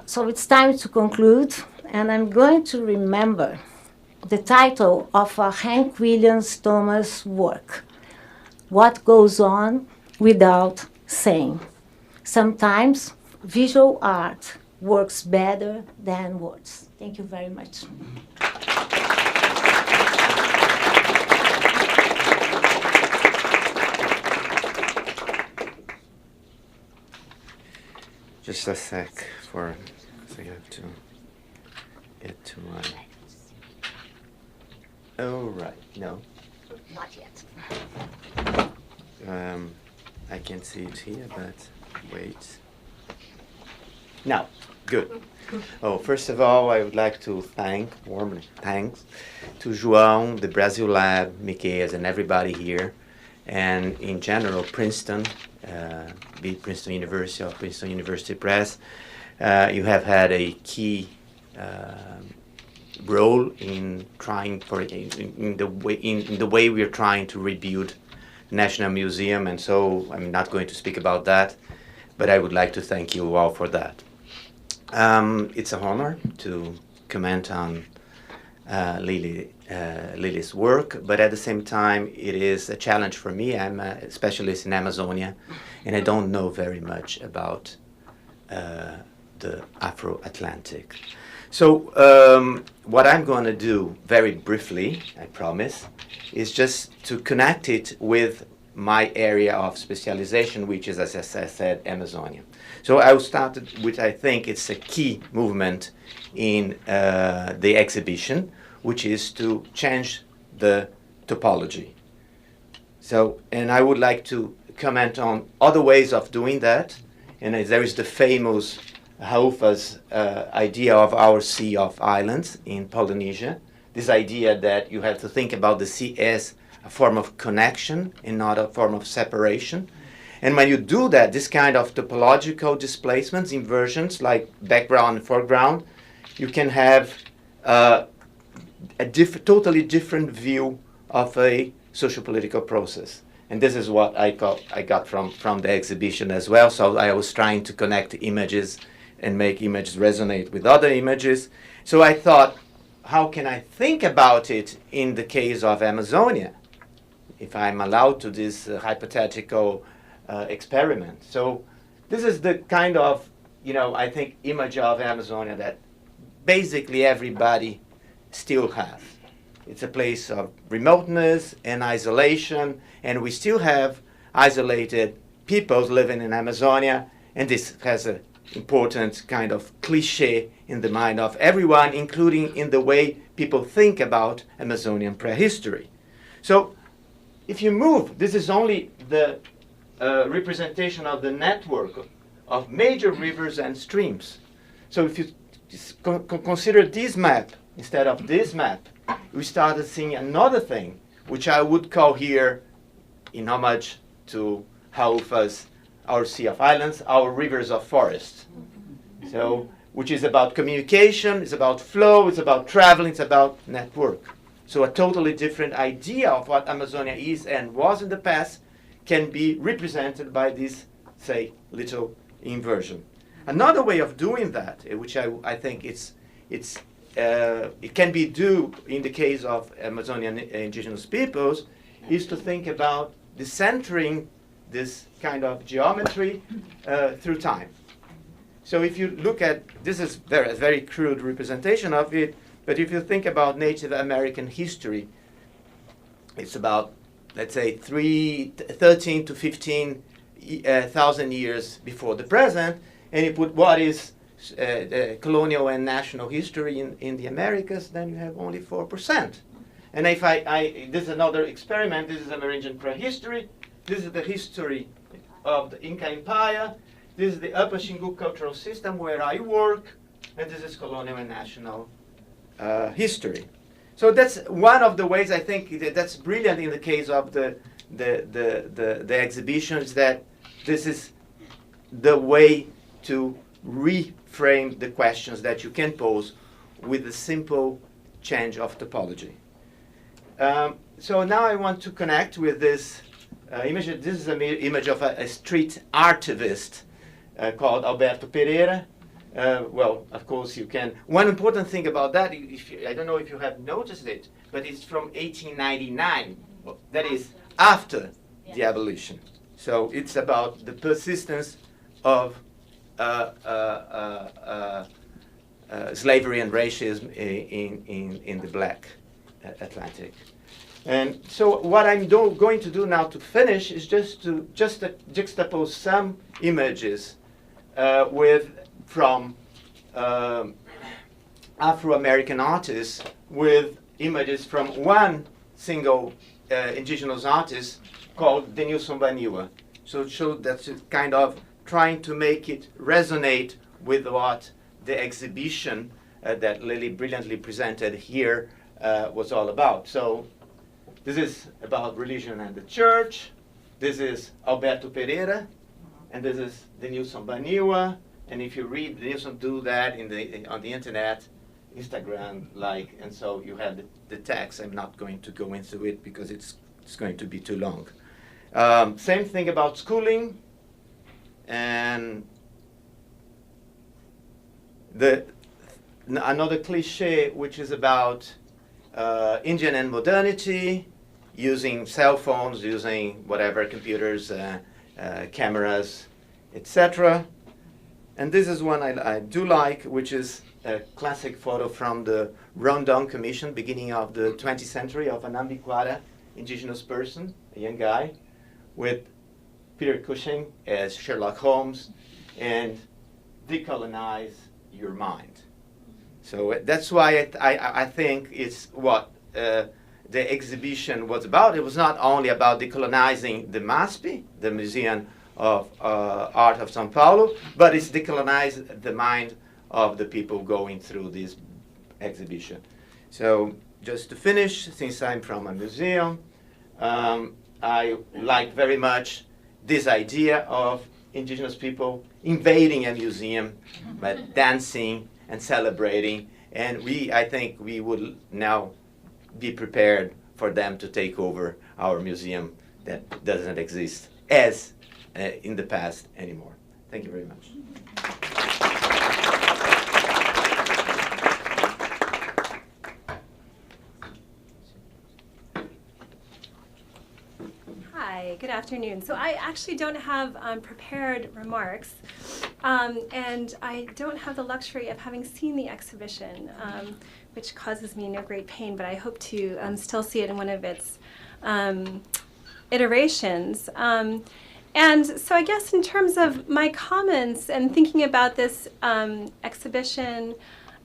So it's time to conclude, and I'm going to remember the title of Hank Williams Thomas' work, What Goes On Without Saying. Sometimes visual art works better than words. Thank you very much. Just a sec for, because I have to get to my. Oh, right, no. Not yet. I can see it here, but wait. Now, good. Oh, first of all, I would like to warmly thanks to João, the Brazil Lab, Miquel, and everybody here, and in general, Princeton, be it Princeton University or Princeton University Press. You have had a key role in trying for in the way we are trying to rebuild National Museum, and so I'm not going to speak about that, but I would like to thank you all for that. It's an honor to comment on Lilia's work, but at the same time, it is a challenge for me. I'm a specialist in Amazonia, and I don't know very much about the Afro-Atlantic. So what I'm going to do very briefly, I promise, is just to connect it with my area of specialization, which is, as I said, Amazonia. So I started with, I think it's a key movement in the exhibition, which is to change the topology. So, and I would like to comment on other ways of doing that. And there is the famous Haufa's idea of our Sea of Islands in Polynesia. This idea that you have to think about the sea as a form of connection and not a form of separation. And when you do that, this kind of topological displacements, inversions, like background and foreground, you can have a totally different view of a socio-political process. And this is what I got from the exhibition as well. So I was trying to connect images and make images resonate with other images. So I thought, how can I think about it in the case of Amazonia, if I'm allowed to this hypothetical experiment? So this is the kind of, I think, image of Amazonia that basically everybody still has. It's a place of remoteness and isolation, and we still have isolated peoples living in Amazonia, and this has an important kind of cliche in the mind of everyone, including in the way people think about Amazonian prehistory. So if you move, this is only the representation of the network of major rivers and streams. So if you consider this map instead of this map, we started seeing another thing, which I would call here, in homage to Haufa's Our Sea of Islands, Our Rivers of Forest. So, which is about communication, it's about flow, it's about traveling, it's about network. So a totally different idea of what Amazonia is and was in the past can be represented by this, say, little inversion. Another way of doing that, which I think it can be done in the case of Amazonian indigenous peoples, is to think about decentering this kind of geometry through time. So if you look at, this is a very crude representation of it, but if you think about Native American history, it's about, let's say, 13 to 15,000 years before the present, and you put what is colonial and national history in the Americas, then you have only 4%. And if this is another experiment, this is Amerindian prehistory, this is the history of the Inca Empire, this is the Upper Xingu cultural system where I work, and this is colonial and national history. So that's one of the ways I think that's brilliant in the case of the exhibitions, that this is the way to reframe the questions that you can pose with a simple change of topology. So now I want to connect with this image. This is an image of a street artivist called Alberto Pereira. Well, of course you can. One important thing about that, I don't know if you have noticed it, but it's from 1899. That is after the abolition. So it's about the persistence of slavery and racism in the Black Atlantic. And so what I'm going to do now to finish is just to juxtapose some images from Afro-American artists with images from one single indigenous artist called Denilson Baniwa. So that's kind of trying to make it resonate with what the exhibition that Lily brilliantly presented here was all about. So this is about religion and the church. This is Alberto Pereira, and this is Denilson Baniwa. And if you read Denilson, do that on the internet, Instagram, and so you have the text. I'm not going to go into it because it's going to be too long. Same thing about schooling, and another cliche, which is about Indian and modernity, using cell phones, using whatever, computers, cameras, etc. And this is one I do like, which is a classic photo from the Rondon Commission, beginning of the 20th century, of an Ambiquara indigenous person, a young guy, with Peter Cushing as Sherlock Holmes, and decolonize your mind. So that's why I think it's what the exhibition was about. It was not only about decolonizing the MASP, the Museum of Art of São Paulo, but it's decolonize the mind of the people going through this exhibition. So just to finish, since I'm from a museum, I like very much this idea of indigenous people invading a museum, but dancing and celebrating. And I think we would now be prepared for them to take over our museum that doesn't exist as in the past anymore. Thank you very much. Hi, good afternoon. So I actually don't have prepared remarks, and I don't have the luxury of having seen the exhibition, which causes me no great pain, but I hope to still see it in one of its iterations. And so I guess in terms of my comments and thinking about this exhibition,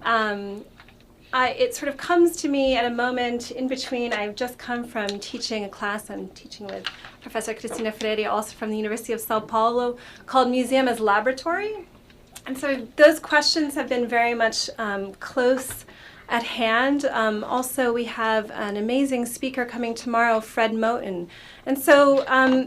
it sort of comes to me at a moment in between. I've just come from teaching a class. I'm teaching with Professor Cristina Freire, also from the University of Sao Paulo, called Museum as Laboratory. And so those questions have been very much close at hand. Also, we have an amazing speaker coming tomorrow, Fred Moten. And so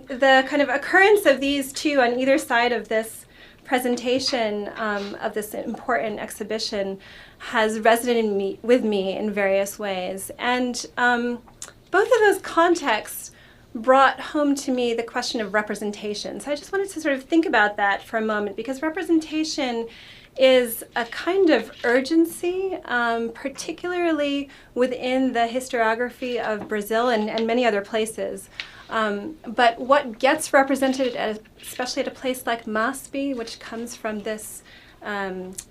the kind of occurrence of these two on either side of this presentation of this important exhibition has resonated with me in various ways. And both of those contexts brought home to me the question of representation. So I just wanted to sort of think about that for a moment, because representation is a kind of urgency, particularly within the historiography of Brazil and many other places. But what gets represented, especially at a place like MASP, which comes from this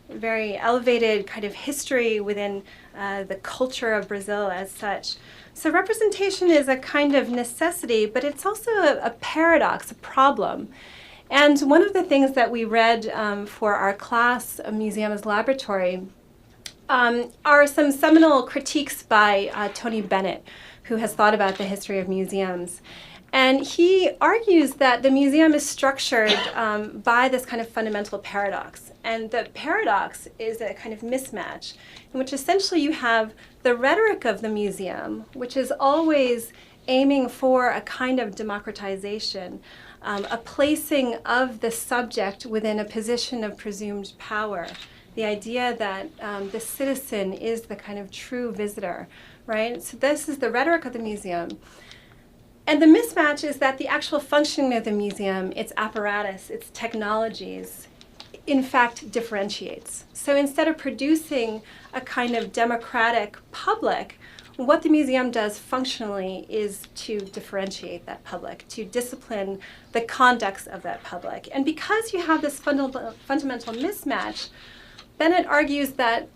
very elevated kind of history within the culture of Brazil as such. So representation is a kind of necessity, but it's also a paradox, a problem. And one of the things that we read for our class, Museum as Laboratory, are some seminal critiques by Tony Bennett, who has thought about the history of museums. And he argues that the museum is structured by this kind of fundamental paradox. And the paradox is a kind of mismatch in which essentially you have the rhetoric of the museum, which is always aiming for a kind of democratization, a placing of the subject within a position of presumed power. The idea that the citizen is the kind of true visitor, right? So this is the rhetoric of the museum. And the mismatch is that the actual functioning of the museum, its apparatus, its technologies, in fact differentiates. So instead of producing a kind of democratic public, what the museum does functionally is to differentiate that public, to discipline the conducts of that public. And because you have this fundamental mismatch, Bennett argues that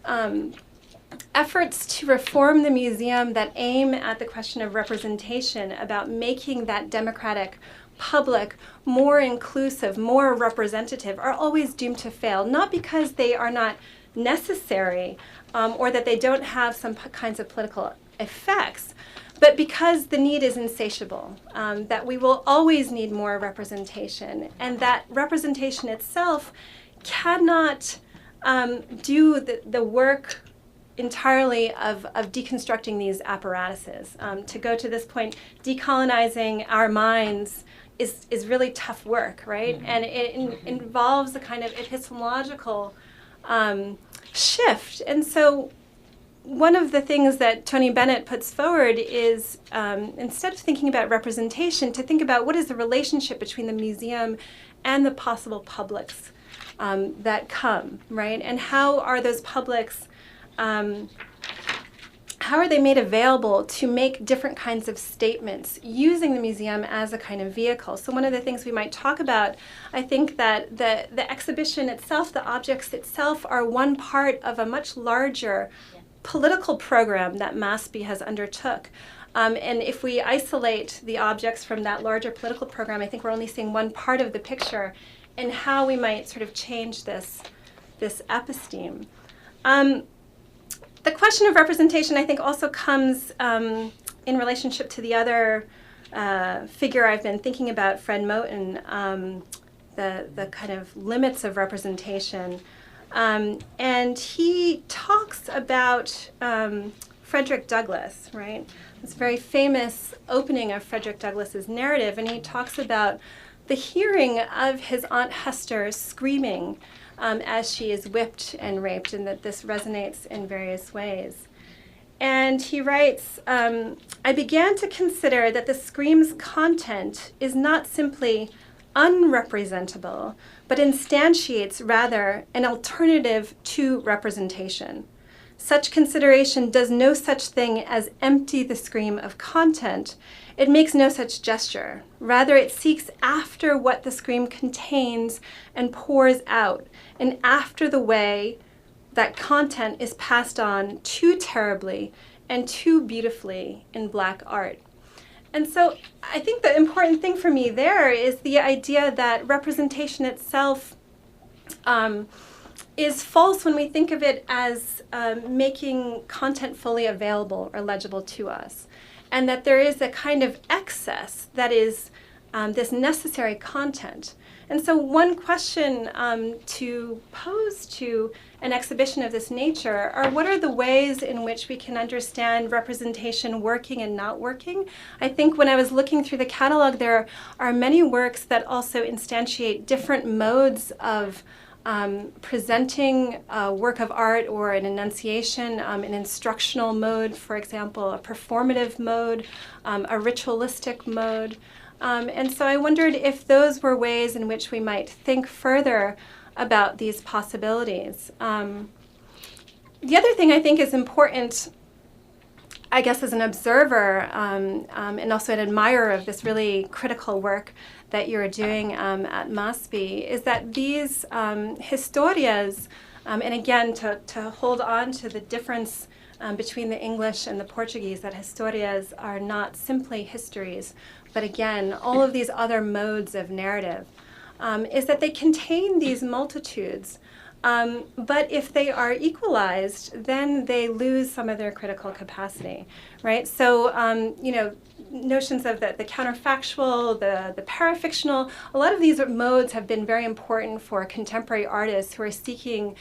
efforts to reform the museum that aim at the question of representation, about making that democratic public more inclusive, more representative, are always doomed to fail, not because they are not necessary or that they don't have some kinds of political effects, but because the need is insatiable, that we will always need more representation, and that representation itself cannot do the work entirely of deconstructing these apparatuses. To go to this point, decolonizing our minds is really tough work, right? Mm-hmm. And it involves a kind of epistemological shift. And so one of the things that Tony Bennett puts forward is, instead of thinking about representation, to think about what is the relationship between the museum and the possible publics that come, right? And how are those publics, how are they made available to make different kinds of statements using the museum as a kind of vehicle? So one of the things we might talk about, I think that the exhibition itself, the objects itself, are one part of a much larger political program that MASPI has undertook. And if we isolate the objects from that larger political program, I think we're only seeing one part of the picture and how we might sort of change this episteme. The question of representation, I think, also comes in relationship to the other figure I've been thinking about, Fred Moten, the kind of limits of representation. And he talks about Frederick Douglass, right? This very famous opening of Frederick Douglass's narrative, and he talks about the hearing of his Aunt Hester screaming as she is whipped and raped, and that this resonates in various ways. And he writes, I began to consider that the scream's content is not simply unrepresentable, but instantiates rather an alternative to representation. Such consideration does no such thing as empty the scream of content. It makes no such gesture. Rather, it seeks after what the scream contains and pours out, and after the way that content is passed on too terribly and too beautifully in Black art. And so I think the important thing for me there is the idea that representation itself is false when we think of it as making content fully available or legible to us, and that there is a kind of excess that is this necessary content. And so one question to pose to an exhibition of this nature are, what are the ways in which we can understand representation working and not working? I think when I was looking through the catalog, there are many works that also instantiate different modes of presenting a work of art or an enunciation, an instructional mode, for example, a performative mode, a ritualistic mode. And so I wondered if those were ways in which we might think further about these possibilities. The other thing I think is important, I guess, as an observer and also an admirer of this really critical work that you're doing at MASPI, is that these historias, and again, to hold on to the difference between the English and the Portuguese, that historias are not simply histories, but again, all of these other modes of narrative, is that they contain these multitudes. But if they are equalized, then they lose some of their critical capacity, right? So, notions of the counterfactual, the parafictional, a lot of these modes have been very important for contemporary artists who are seeking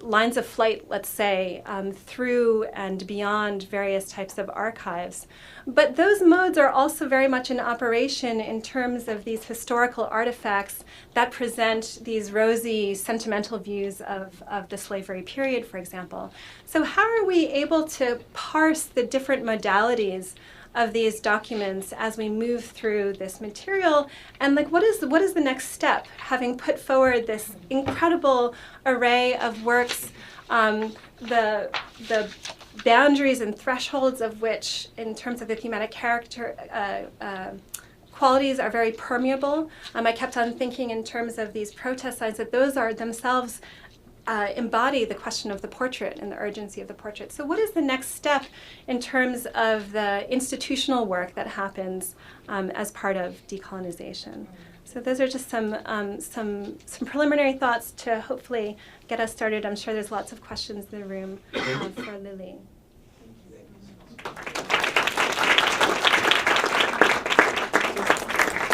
lines of flight, let's say, through and beyond various types of archives. But those modes are also very much in operation in terms of these historical artifacts that present these rosy, sentimental views of the slavery period, for example. So how are we able to parse the different modalities of these documents as we move through this material, and what is the next step, having put forward this incredible array of works, the boundaries and thresholds of which, in terms of the thematic character, qualities are very permeable. I kept on thinking in terms of these protest signs that those are themselves embody the question of the portrait and the urgency of the portrait. So what is the next step in terms of the institutional work that happens as part of decolonization? So those are just some preliminary thoughts to hopefully get us started. I'm sure there's lots of questions in the room for Lily.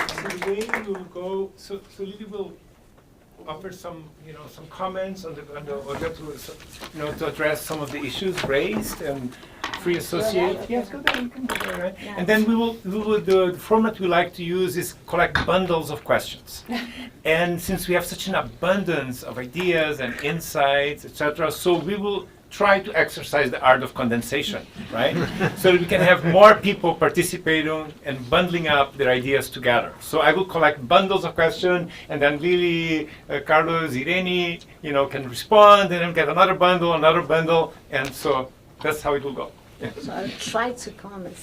So the way we will go, so Lily will offer some comments on the to address some of the issues raised and free associate. Yes, go there. You can go there, right? Yes. And then the format we like to use is collect bundles of questions. And since we have such an abundance of ideas and insights, etc., so we will try to exercise the art of condensation, right? So that we can have more people participating and bundling up their ideas together. So I will collect bundles of questions, and then Lily, Carlos, Irene, can respond, and then get another bundle, and so that's how it will go. Yeah. So I'll try to comment.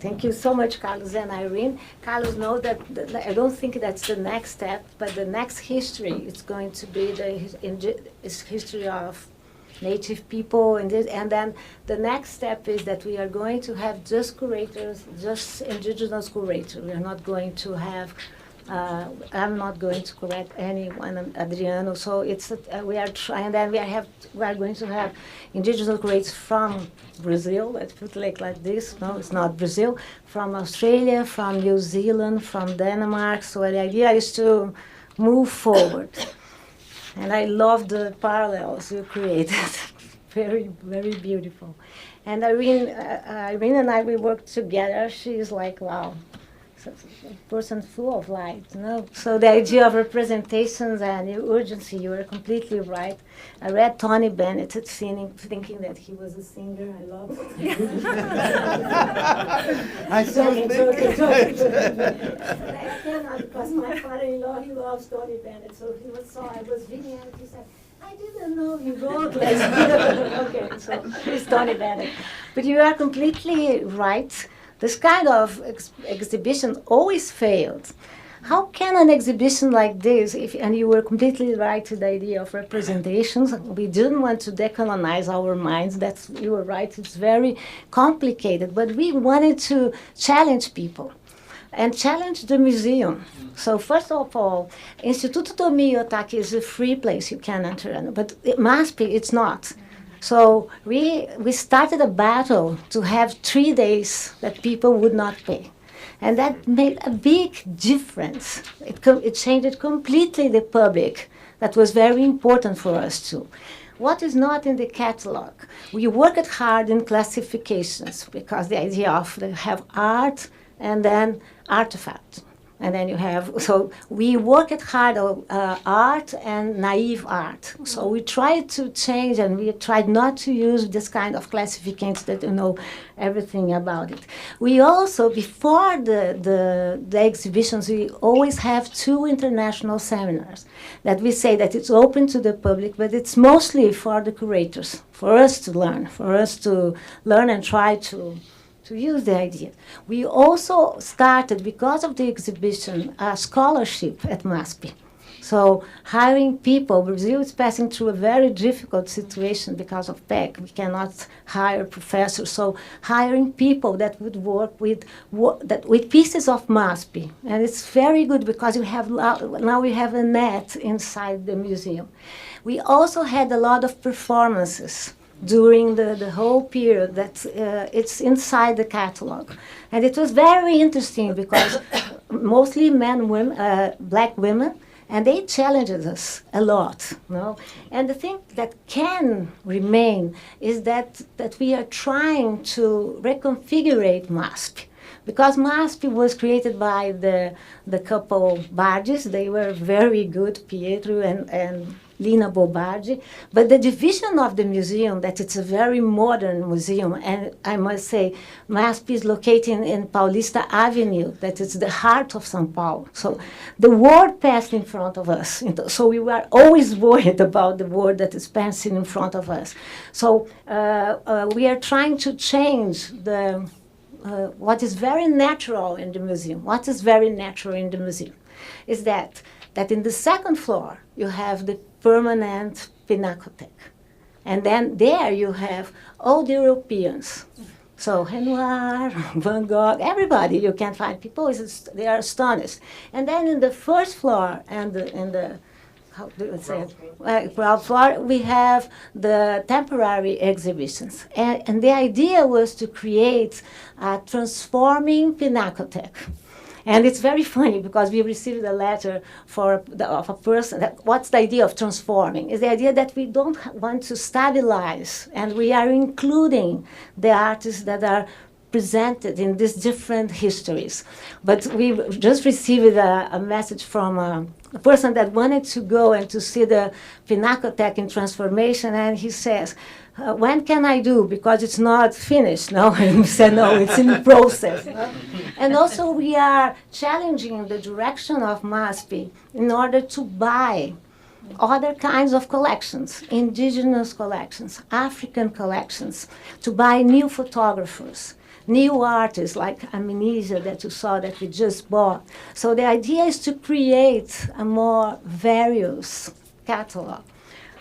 Thank you so much, Carlos and Irene. Carlos, know that I don't think that's the next step, but the next history is going to be the history of Native people, and then the next step is that we are going to have just curators, just indigenous curators. We are not going to have. I'm not going to correct anyone, Adriano. So we are trying. Then we are going to have indigenous curators from Brazil. Let's put it like this. No, it's not Brazil. From Australia, from New Zealand, from Denmark. So the idea is to move forward. And I love the parallels you created. Very, very beautiful. And Irene and I, we work together. She's like, wow. A person full of light, So the idea of representations and urgency, you were completely right. I read Tony Bennett thinking that he was a singer. I love it. I don't think I cannot, because my father-in-law, he loves Tony Bennett. So I was reading it, he said, I didn't know you wrote like Okay, so it's Tony Bennett. But you are completely right. This kind of exhibition always failed. How can an exhibition like this, and you were completely right to the idea of representations, we didn't want to decolonize our minds, you were right, it's very complicated, but we wanted to challenge people and challenge the museum. So first of all, Instituto Tomi Otaki is a free place you can enter, but MASP, it's not. So we started a battle to have 3 days that people would not pay. And that made a big difference. It changed completely the public. That was very important for us too. What is not in the catalog? We worked hard in classifications because the idea of have art and then artifact. And then you have, so we worked hard on art and naive art. So we tried to change, and we tried not to use this kind of classifications that you know everything about it. We also, before the exhibitions, we always have 2 international seminars that we say that it's open to the public, but it's mostly for the curators, for us to learn and try to use the idea. We also started, because of the exhibition, a scholarship at MASP. So hiring people, Brazil is passing through a very difficult situation because of PEC. We cannot hire professors. So hiring people that would work with pieces of MASP. And it's very good because now we have a net inside the museum. We also had a lot of performances during the whole period that it's inside the catalog. And it was very interesting because mostly black women, and they challenged us a lot. And the thing that can remain is that we are trying to reconfigure MASP. because MASP was created by the couple Barges. They were very good, Pietro and Lina Bobardi. But the division of the museum, that it's a very modern museum, and I must say, MASP is located in Paulista Avenue, that is the heart of São Paulo. So the world passed in front of us. So we were always worried about the world that is passing in front of us. So we are trying to change what is very natural in the museum. What is very natural in the museum is that in the second floor, you have the permanent Pinacothek. And then there you have all the Europeans. So Renoir, Van Gogh, everybody you can find. People, they are astonished. And then in the first floor and in the how do you say it? Ground floor, we have the temporary exhibitions. And the idea was to create a transforming Pinacothek. And it's very funny because we received a letter of a person what's the idea of transforming? Is the idea that we don't want to stabilize, and we are including the artists that are presented in these different histories. But we just received a message from a person that wanted to go and to see the Pinacothek in transformation, and he says, when can I do? Because it's not finished. No, and we said, no, it's in the process. No? And also we are challenging the direction of MASP in order to buy other kinds of collections, indigenous collections, African collections, to buy new photographers, new artists like Amnesia that you saw that we just bought. So the idea is to create a more various catalog.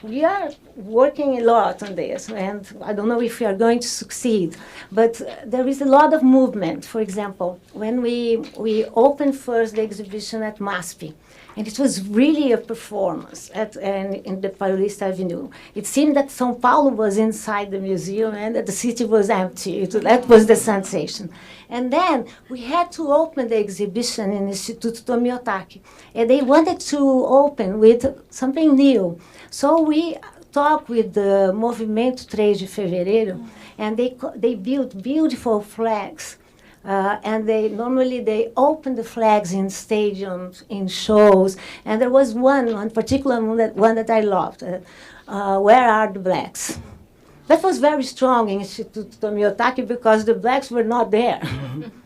We are working a lot on this, and I don't know if we are going to succeed, but there is a lot of movement. For example, when we opened first the exhibition at MASP, and it was really a performance in the Paulista Avenue. It seemed that São Paulo was inside the museum and that the city was empty. That was the sensation. And then we had to open the exhibition in Instituto Tomiotaki, and they wanted to open with something new. So we talked with the Movimento 3 de Fevereiro, and they built beautiful flags. And they open the flags in stadiums, in shows, and there was one particular one that I loved. Where are the blacks? That was very strong in Instituto Tomiotaki because the blacks were not there,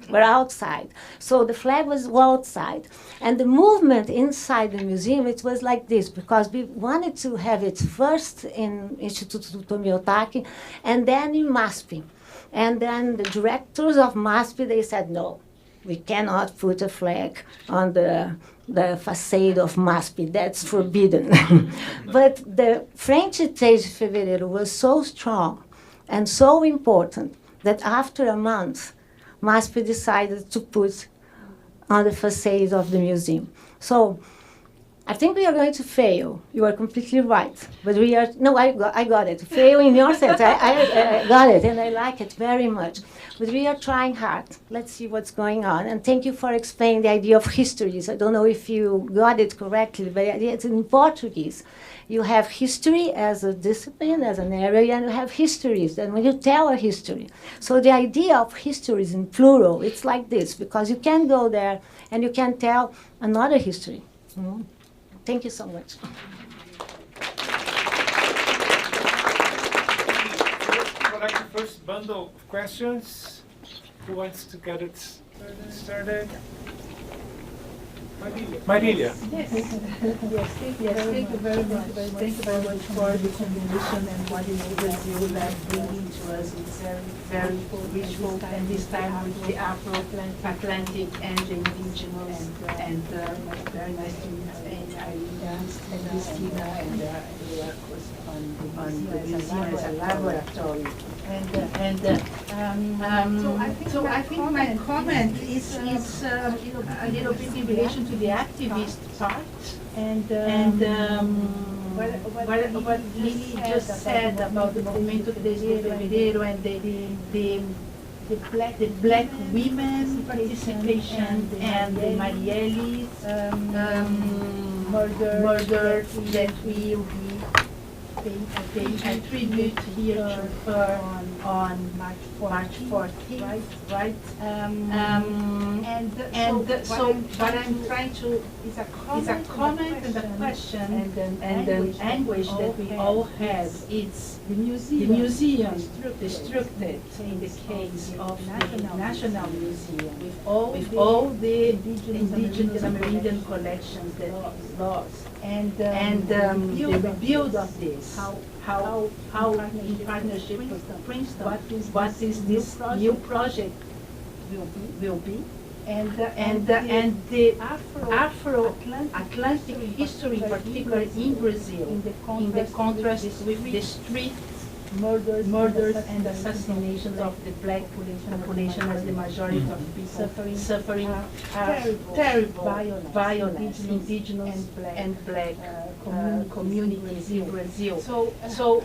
were outside. So the flag was outside. And the movement inside the museum, it was like this, because we wanted to have it first in Instituto Tomiotaki and then in MASP. And then the directors of MASP, they said, no, we cannot put a flag on the facade of MASP. That's forbidden. But the French 3 de Fevereiro was so strong and so important that after a month, MASP decided to put on the facade of the museum. So I think we are going to fail. You are completely right. But we are, no, I got it. Fail in your sense. I got it, and I like it very much. But we are trying hard. Let's see what's going on. And thank you for explaining the idea of histories. I don't know if you got it correctly, but it's in Portuguese. You have history as a discipline, as an area, and you have histories. And when you tell a history. So the idea of histories in plural, it's like this, because you can go there and you can tell another history. Mm-hmm. Thank you so much. Collect the first bundle of questions. Who wants to get it started? Marilia. Yes, thank you very much. Thank you very much for the combination and what is Brazil that bringing to us. It's very ritual, and this time with the Afro, Atlantic, and the indigenous, and very nice to meet and Christina and on the museum as a laboratory. So I think my comment is a little bit in relation to the activist part what Lili just said about the Movimento 3 de Fevereiro and the black women participation and the Marielle's. 嗯 murder that will be, 嗯 will be 嗯 will be a tribute here to her on March 14th, right? So what I'm trying to is a comment and a question and an anguish that we all have. It's the museum destructed in the case of the National Museum with all the indigenous Amerindian collections that is lost. And the rebuild of this, how in partnership with Princeton, what is this new project will be, and the Afro-Atlantic history, particularly in Brazil, in the contrast with the street murders and assassinations of the black population as the majority of people suffering terrible violence, indigenous and black communities in Brazil. So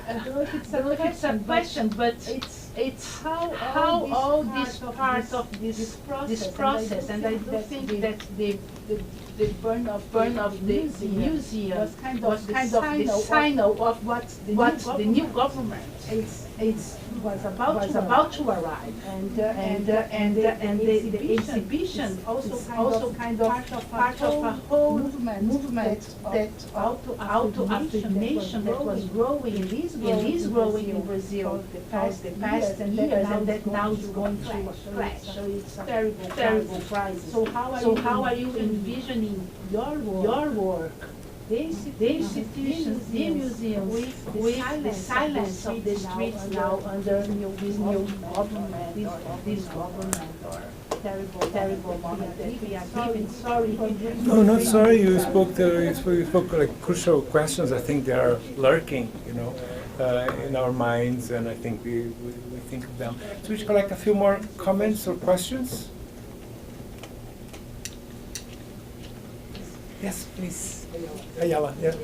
I don't know if it's a question, but it's how all this part of this process, and I do think that the burn of the museum was kind of the signal of what the new government was about to arrive, and the exhibition also kind of part of a whole movement that auto-affirmation that was growing in Brazil for the past years, and that now is going to flash. So it's a terrible crisis. So how are you envisioning your work? The institutions, the museums, with the silence of the streets now under this new government, or terrible moment that we are living. Sorry. No, not sorry. You spoke like crucial questions. I think they are lurking, in our minds, and I think we think of them. So we should collect a few more comments or questions. Yes, please. Ayala, yeah.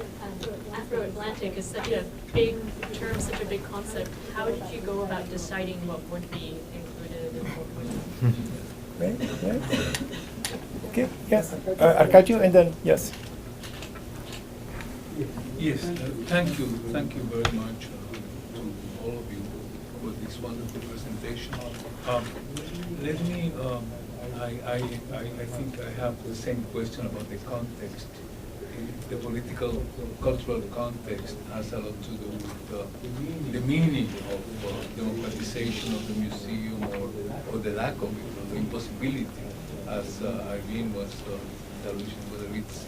Afro-Atlantic is such a big term, such a big concept. How did you go about deciding what would be included and what wouldn't? Right. Okay, yes. Arcadio, and then, yes. Yes, thank you very much to all of you for this wonderful presentation. Let me, I think I have the same question about the context. The political, cultural context has a lot to do with the meaning of democratization of the museum, or the lack of it, or the impossibility, as Irene was establishing, whether it's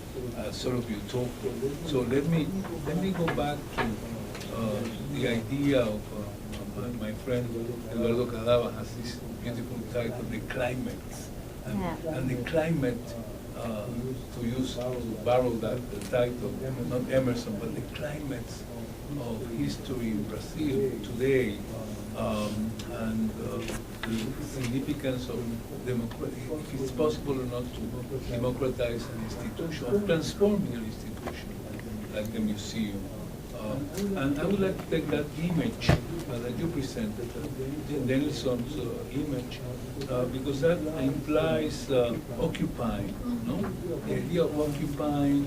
sort of utopia. So let me go back to the idea of my friend Eduardo Cadava has this beautiful title, The Climates, and the climate. To borrow that title, not Emerson, but the climates of history in Brazil today, and the significance of democracy, if it's possible or not to democratize an institution, or transforming an institution like the museum. And I would like to take that image that you presented, Nelson's image, because that implies occupying, no? The idea of occupying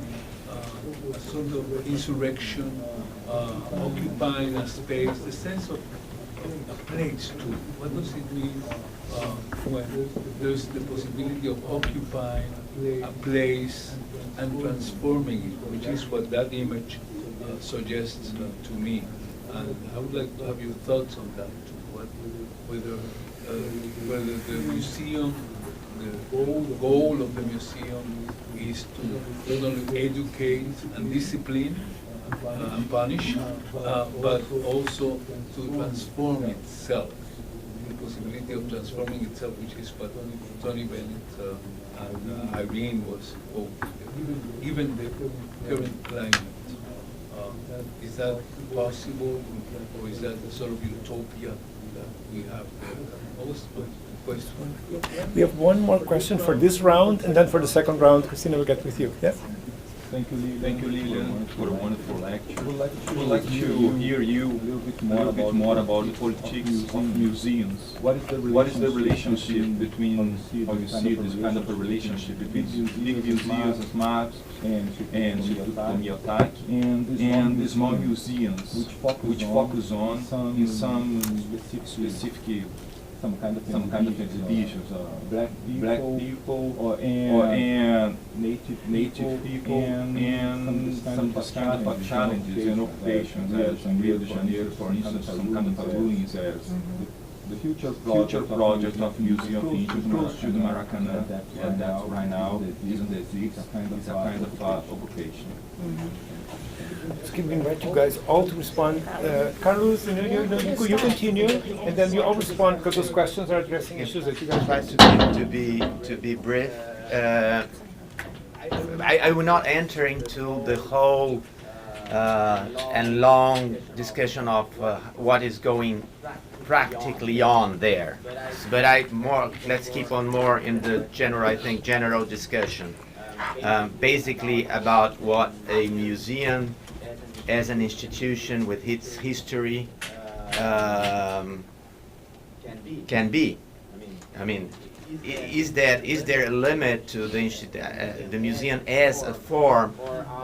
a sort of insurrection, occupying a space, the sense of a place too. What does it mean when there's the possibility of occupying a place and transforming it, which is what that image suggests to me, and I would like to have your thoughts on that. Whether the museum, the goal of the museum is to not only educate and discipline and punish, but also to transform itself. The possibility of transforming itself, which is what Tony Bennett and Irene was hoping. Even the current climate. Is that possible, or is that a sort of utopia that we have there? Always question. We have one more question for this round, and then for the second round, Christina will get with you. Yes? Thank you, Lilia, for a wonderful lecture. I would like to hear you a little bit more about the politics of museums. What is the relationship between, how you see this kind of a relationship between big museums as maps and Miyotaki and the small museums which focus on in some specific some kind of exhibitions, black people and native people and some kind of challenges and occupations, as in Rio de Janeiro, for instance, some kind of ruins as the future project of museum features close to the Maracanã, and that right now doesn't exist. It's a kind of occupation. Let's invite you guys all to respond. Carlos, you continue, and then we all respond because those questions are addressing issues that you guys try to be brief. I will not enter into the whole and long discussion of what is going practically on there, but let's keep on more in the general discussion, basically about what a museum as an institution with its history can be. I mean, is there a limit to the museum as a form,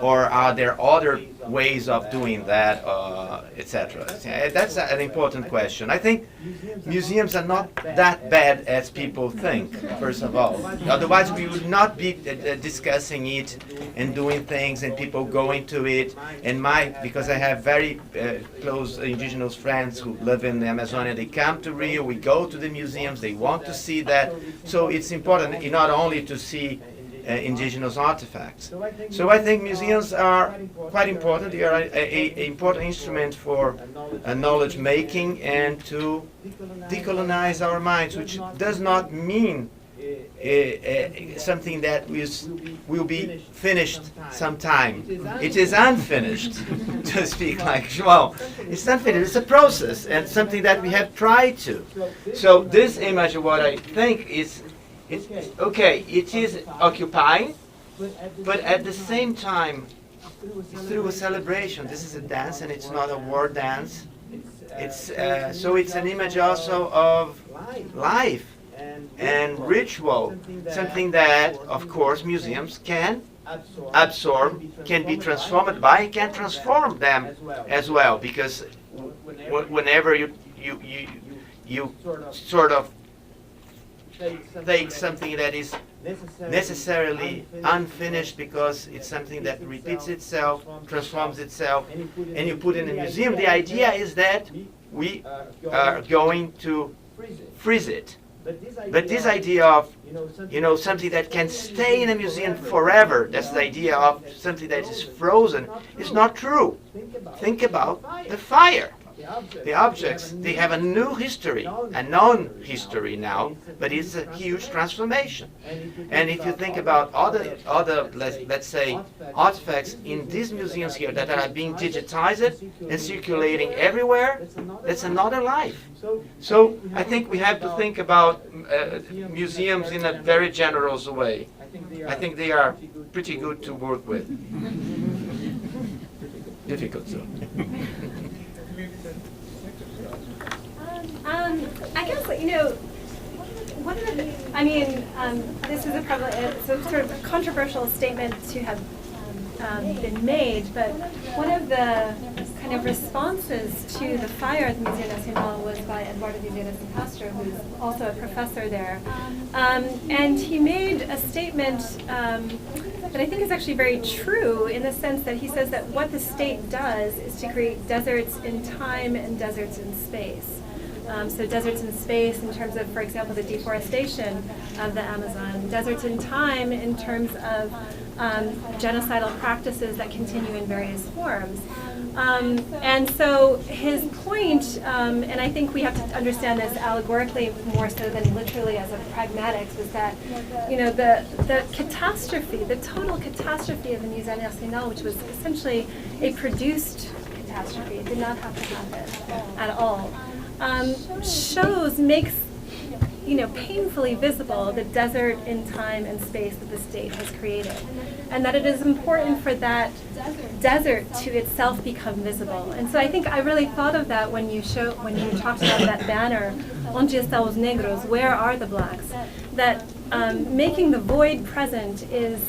or are there other ways of doing that, etc.? That's an important question. I think museums are not that bad as people think, first of all. Otherwise, we would not be discussing it and doing things and people going to it. And because I have very close indigenous friends who live in the Amazonia, they come to Rio, we go to the museums, they want to see that. So it's important not only to see indigenous artifacts. So I think museums are quite important. They are an important instrument for knowledge making and to decolonize our minds, which does not mean something that will be finished sometime. It is unfinished, to speak like Schwarcz. It's unfinished. It's a process and something that we have tried to. So this image, what I think is, okay, it is occupying, but at the same time, through a celebration. This is a dance, and it's not a war dance. So it's an image also of life and ritual, something that, of course, museums can absorb, can be transformed by, can transform them as well, because whenever you sort of take something that is necessarily unfinished because it's something that repeats itself, transforms itself, and you put in a museum, the idea is that we are going to freeze it. But this idea of, something that can stay in a museum forever, that's the idea of something that is frozen, is not true. Think about the fire. The objects, they have a new history, a known history now, but it's a huge transformation. And if you think about other let's say, artifacts in these museums here that are being digitized and circulating everywhere, that's another life. So I think we have to think about museums in a very generous way. I think they are pretty good to work with. Difficult, so. I guess, one of the, this is a sort of controversial statement to have been made, but one of the kind of responses to the fire at the Museo Nacional was by Eduardo Vieira Castro, who's also a professor there. And he made a statement that I think is actually very true, in the sense that he says that what the state does is to create deserts in time and deserts in space. So deserts in space in terms of, for example, the deforestation of the Amazon. Deserts in time in terms of genocidal practices that continue in various forms. And so his point, and I think we have to understand this allegorically more so than literally as a pragmatics, was that, the catastrophe, the total catastrophe of the Museo Nacional, which was essentially a produced catastrophe, it did not have to happen at all, makes painfully visible the desert in time and space that the state has created, and that it is important for that desert to itself become visible. And so I think I really thought of that when you talked about that banner, Onde estão os negros? Where are the blacks? That making the void present is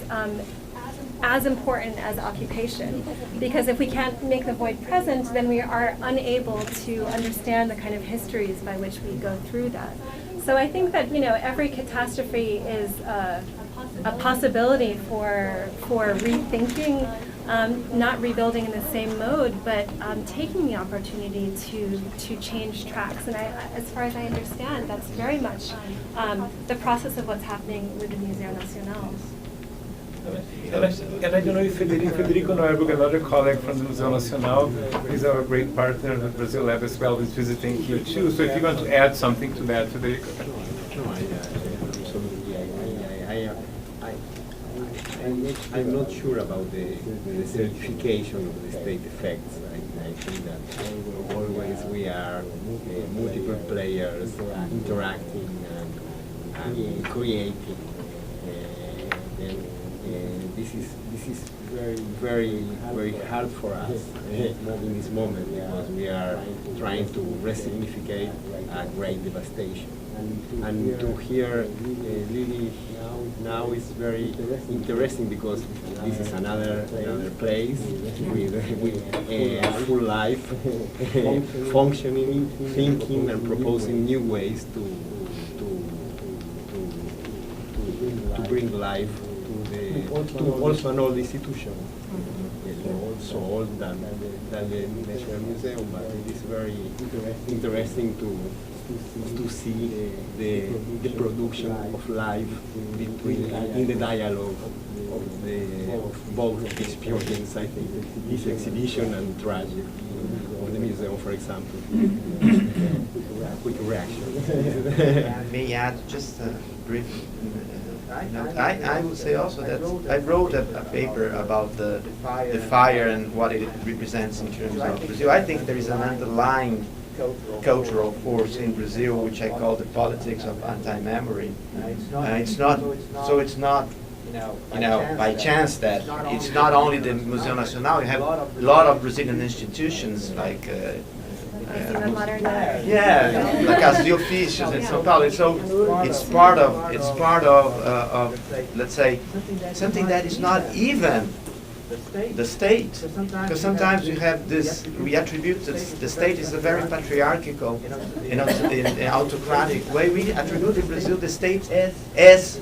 as important as occupation, because if we can't make the void present, then we are unable to understand the kind of histories by which we go through that. So I think that every catastrophe is a possibility for rethinking, not rebuilding in the same mode, but taking the opportunity to change tracks. And as far as I understand, that's very much the process of what's happening with the Museo Nacional. And I don't know if Federico Neuberg, another colleague from the Museo Nacional, is our great partner in the Brazil Lab as well, is visiting here too. So if you want to add something to that, Federico. No, absolutely. I'm not sure about the certification of the state effects. I think that always we are multiple players interacting and creating. This is very hard for us in this moment, because we are trying to resignificate a great devastation. And to hear Lily now is very interesting, because this is another place with full life, functioning, thinking, and proposing new ways to bring life to also an old institution, also old than the National Museum, but it is very interesting to see the production of life in the dialogue of both experience. I think this exhibition and tragic of the museum, for example. Quick reaction. May I add just a brief note? I would say also that I wrote a paper about the fire and what it represents in terms of Brazil. I think there is an underlying cultural force in Brazil, which I call the politics of anti-memory. It's not by chance that it's not only the Museu Nacional. You have a lot of Brazilian institutions like Modern like as the officials in São Paulo. So it's part of let's say something that is not even the state, because sometimes we have this, we attribute the state is a very patriarchal, in autocratic way. We attribute in Brazil the state as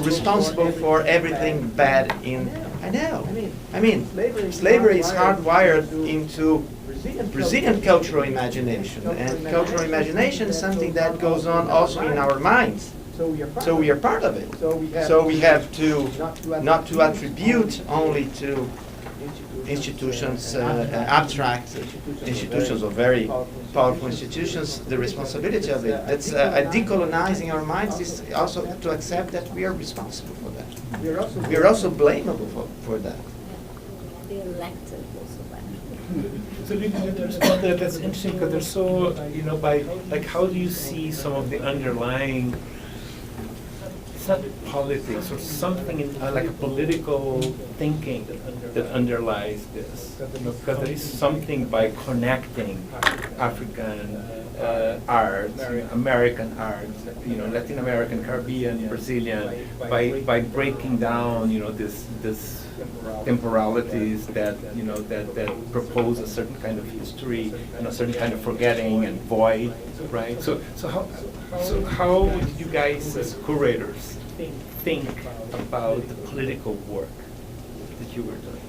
responsible for everything bad in. I mean, slavery is hardwired into Brazilian cultural imagination, and cultural imagination is something that goes on also in our minds. So we are part of it. So we have to not to attribute only to institutions, abstract institutions or very powerful institutions, the responsibility of it. That's decolonizing our minds is also to accept that we are responsible for that. We are also blamable for that. The elected also bad. So that's interesting, because they're so, how do you see some of the underlying, it's not politics or something like a political thinking that underlies this? Because there is something by connecting African art, American art, Latin American, Caribbean, Brazilian, by breaking down, this temporalities that that propose a certain kind of history and a certain kind of forgetting and void, right? So how did you guys as curators think about the political work that you were doing?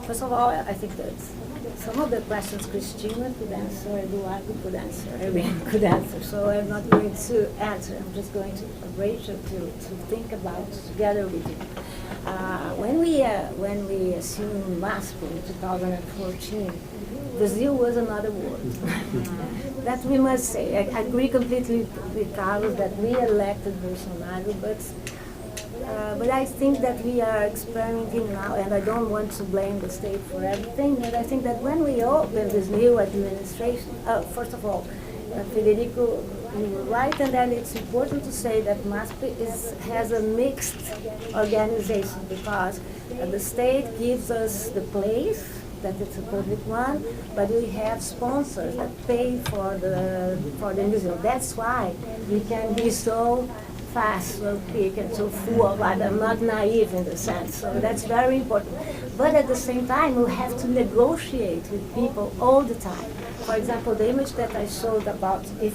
First of all, I think that some of the questions Cristina could answer, Eduardo could answer, Irene could answer. So I'm not going to answer. I'm just going to Rachel to think about together with you. When we assumed MASP in 2014, Brazil was another world. That we must say. I agree completely with Carlos that we elected Bolsonaro, but I think that we are experimenting now, and I don't want to blame the state for everything, but I think that when we open this new administration, first of all, Federico you were right, and then it's important to say that MASP has a mixed organization because the state gives us the place, that it's a public one, but we have sponsors that pay for the museum. That's why we can be so fast, so quick, and so full of life. I'm not naive in the sense, so that's very important. But at the same time, we have to negotiate with people all the time. For example, the image that I showed about the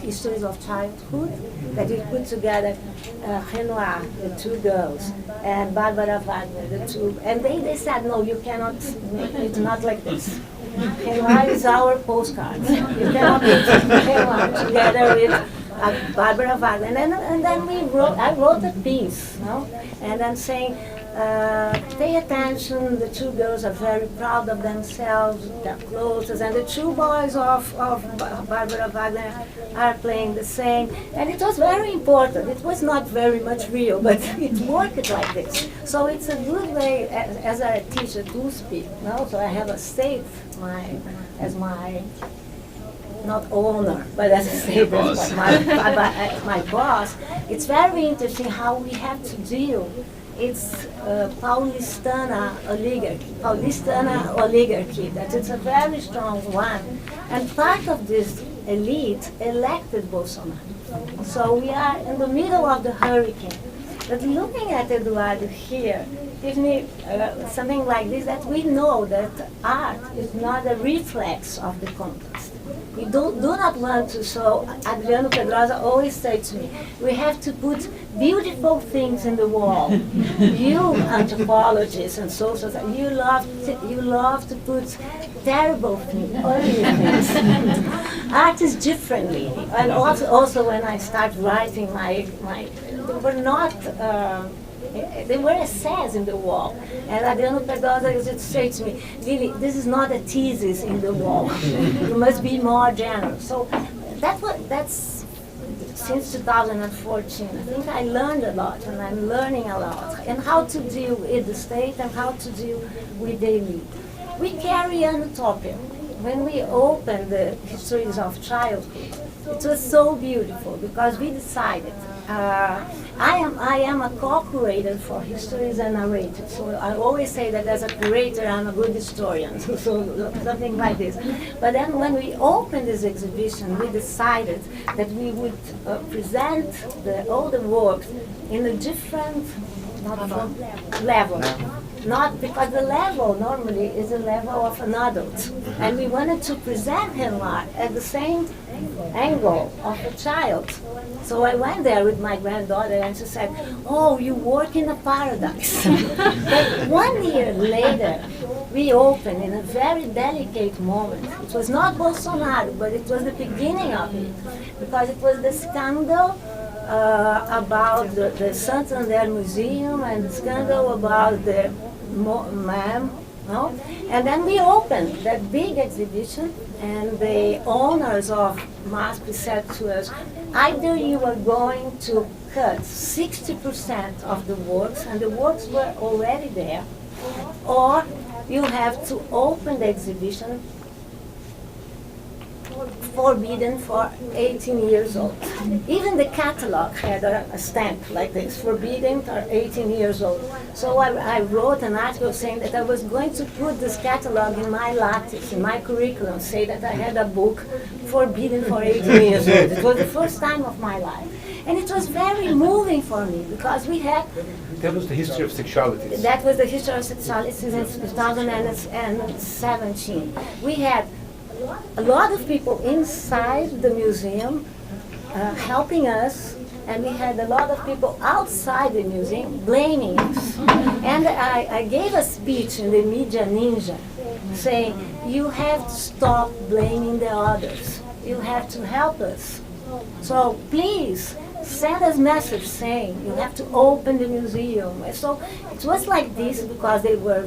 histories of childhood, that we put together Renoir, the two girls, and Barbara Wagner, the two, and they said, no, you cannot make it not like this. Renoir is our postcard. You cannot put Renoir together with Barbara Wagner. And then I wrote a piece, no? And I'm saying, pay attention, the two girls are very proud of themselves, their clothes, and the two boys of Barbara Wagner are playing the same. And it was very important. It was not very much real, but it worked like this. So it's a good way, as a teacher, to speak. No? So I have a state as my not owner, but as a state, my boss. It's very interesting how we have to deal. It's Paulistana oligarchy, that it's a very strong one. And part of this elite elected Bolsonaro. So we are in the middle of the hurricane. But looking at Eduardo here gives me something like this, that we know that art is not a reflex of the context. We do not want to show, Adriano Pedrosa always said to me, we have to put beautiful things in the wall. You anthropologists and socialists, you love to put terrible things, ugly things. Art is differently. And also when I start writing they were essays in the wall. And Adriano Pedrosa used to say to me, Lily, this is not a thesis in the wall. You must be more generous. So that's since 2014. I think I learned a lot, and I'm learning a lot. And how to deal with the state and how to deal with the elite. We carry an utopia. When we opened the Histories of Childhood, it was so beautiful because we decided I am a co-curator for histories and narratives. So I always say that as a curator, I'm a good historian, so something like this. But then when we opened this exhibition, we decided that we would present all the works in a different level. Not because the level normally is a level of an adult. And we wanted to present Renoir at the same angle of a child. So I went there with my granddaughter and she said, oh, you work in a paradox. But 1 year later, we opened in a very delicate moment. It was not Bolsonaro, but it was the beginning of it. Because it was the scandal about the Santander Museum and the scandal about the MAM. No? And then we opened that big exhibition, and the owners of MASP said to us, either you are going to cut 60% of the works, and the works were already there, or you have to open the exhibition forbidden for 18 years old. Even the catalog had a stamp like this, forbidden for 18 years old. So I wrote an article saying that I was going to put this catalog in my lattice, in my curriculum, say that I had a book forbidden for 18 years old. It was the first time of my life. And it was very moving for me because we had... That was the history of sexuality. That was the history of sexuality since 2017. We had a lot of people inside the museum helping us, and we had a lot of people outside the museum blaming us. And I gave a speech in the Media Ninja saying, you have to stop blaming the others. You have to help us. So please, send us message saying you have to open the museum. And so it was like this because they were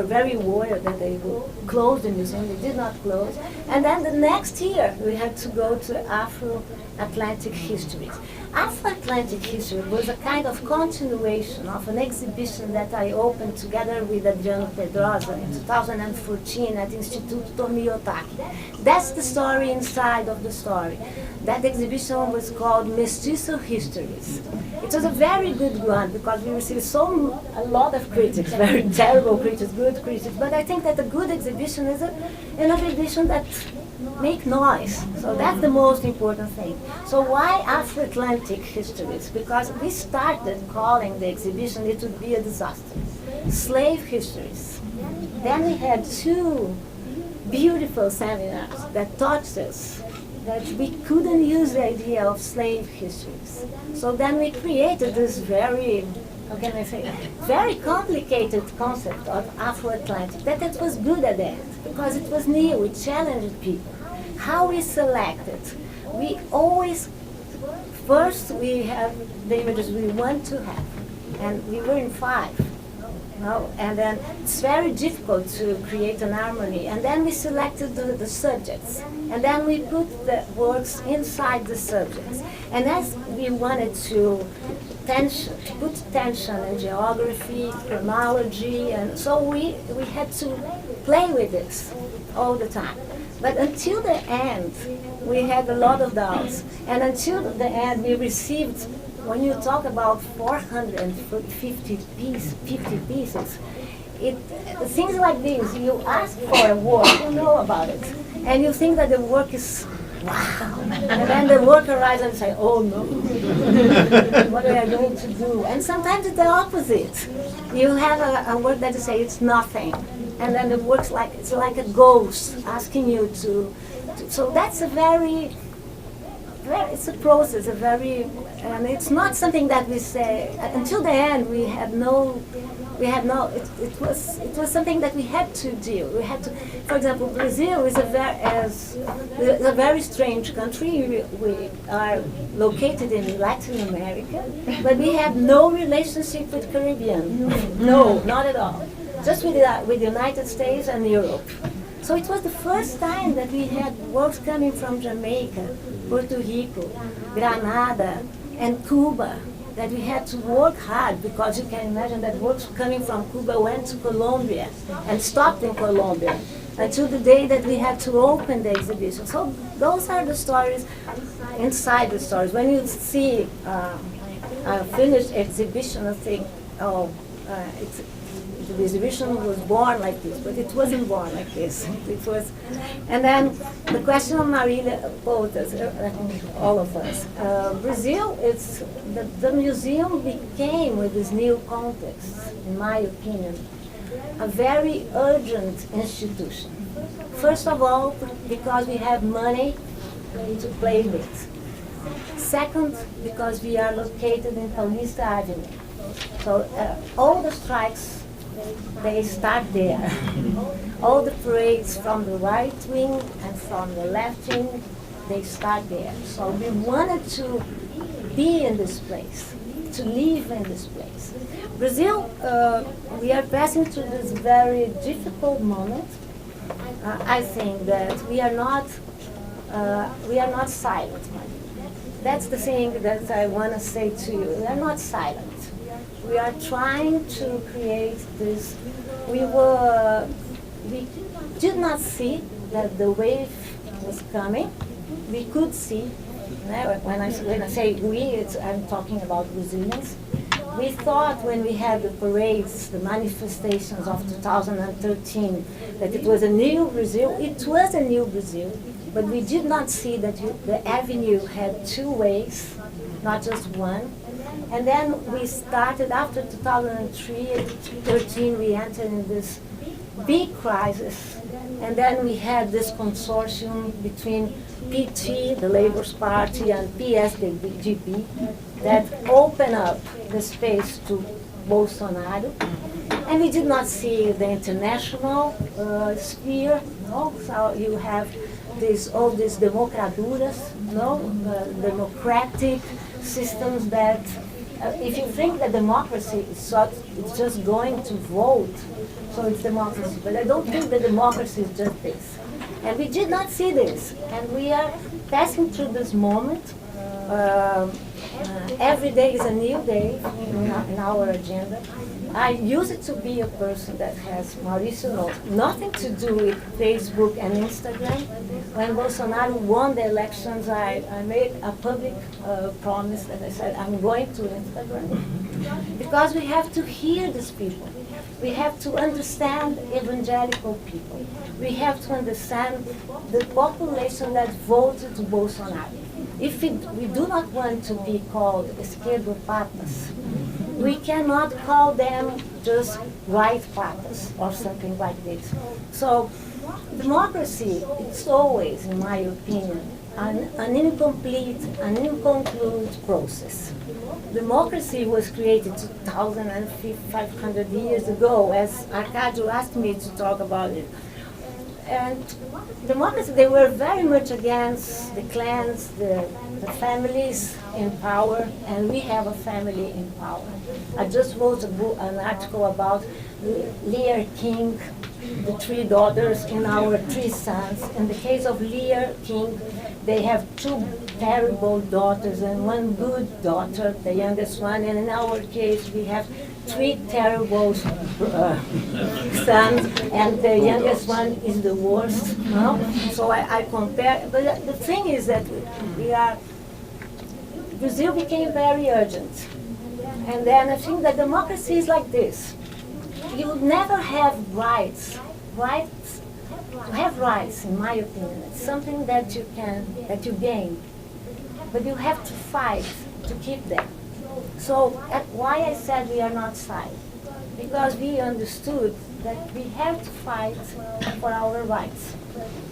very worried that they would close the museum. They did not close. And then the next year we had to go to Afro Atlantic Histories. Afro-Atlantic history was a kind of continuation of an exhibition that I opened together with Adriano Pedrosa in 2014 at Instituto Tomiotaki. That's the story inside of the story. That exhibition was called Mestizo Histories. It was a very good one because we received a lot of critics, very terrible critics, good critics, but I think that a good exhibition is an exhibition that make noise. So that's the most important thing. So why Afro-Atlantic histories? Because we started calling the exhibition, it would be a disaster. Slave histories. Then we had 2 beautiful seminars that taught us that we couldn't use the idea of slave histories. So then we created this very, how can I say, very complicated concept of Afro-Atlantic, that it was good at the end, because it was new, it challenged people. How we selected, we always, first we have the images we want to have, and we were in 5. And then it's very difficult to create an harmony. And then we selected the subjects. And then we put the works inside the subjects. And as we wanted to put tension in geography, chronology, and so we had to play with this all the time. But until the end, we had a lot of doubts. And until the end, we received, when you talk about 450 pieces, things like this, you ask for a work, you know about it, and you think that the work is, wow, and then the work arrives and say, oh no, what are I going to do? And sometimes it's the opposite. You have a work that you say it's nothing, and then the work's like, it's like a ghost asking you to so that's a very, it's a process, and it's not something that we say, until the end it was something that we had to deal. We had to, for example, Brazil is a very strange country. We are located in Latin America, but we have no relationship with Caribbean. No, not at all. Just with the United States and Europe. So it was the first time that we had works coming from Jamaica, Puerto Rico, Granada, and Cuba, that we had to work hard, because you can imagine that works coming from Cuba went to Colombia and stopped in Colombia until the day that we had to open the exhibition. So those are the stories inside the stories. When you see a finished exhibition, you think, the exhibition was born like this, but it wasn't born like this. It was, and then the question of Marilia posed us, all of us. Brazil, the museum became, with this new context, in my opinion, a very urgent institution. First of all, because we have money to play with. Second, because we are located in Paulista Avenue. So all the strikes, they start there. All the parades from the right wing and from the left wing, they start there. So we wanted to be in this place, to live in this place. Brazil, we are passing through this very difficult moment. I think that we are not silent. That's the thing that I want to say to you. We are not silent. We are trying to create this. We did not see that the wave was coming. We could see. When I say we, I'm talking about Brazilians. We thought when we had the parades, the manifestations of 2013, that it was a new Brazil. It was a new Brazil, but we did not see that the avenue had 2 ways, not just one. And then we started, after 2013, we entered in this big crisis. And then we had this consortium between PT, the Labour Party, and PSDB that opened up the space to Bolsonaro. And we did not see the international sphere. No? So you have all these democraduras, democratic systems that, if you think that democracy is it's just going to vote, so it's democracy. But I don't think that democracy is just this. And we did not see this. And we are passing through this moment. Every day is a new day in our agenda. I used to be a person that has Mauricio knows nothing to do with Facebook and Instagram. When Bolsonaro won the elections, I made a public promise that I said I'm going to Instagram because we have to hear these people. We have to understand evangelical people. We have to understand the population that voted Bolsonaro. If we do not want to be called esquerdopatas, we cannot call them just right patas or something like this. So democracy is always, in my opinion, an incomplete, an inconcluded process. Democracy was created 2,500 years ago, as Arcadio asked me to talk about it. And democracy, they were very much against the clans, the families in power, and we have a family in power. I just wrote an article about Lilia King, the 3 daughters and our 3 sons. In the case of Lilia King, they have 2 terrible daughters and 1 good daughter, the youngest one, and in our case we have 3 terrible sons, and the youngest one is the worst. No? So I compare, but the thing is that Brazil became very urgent. And then I think that democracy is like this. You would never have rights. To have rights, in my opinion, it's something that you gain. But you have to fight to keep them. So why I said we are not silent? Because we understood that we have to fight for our rights.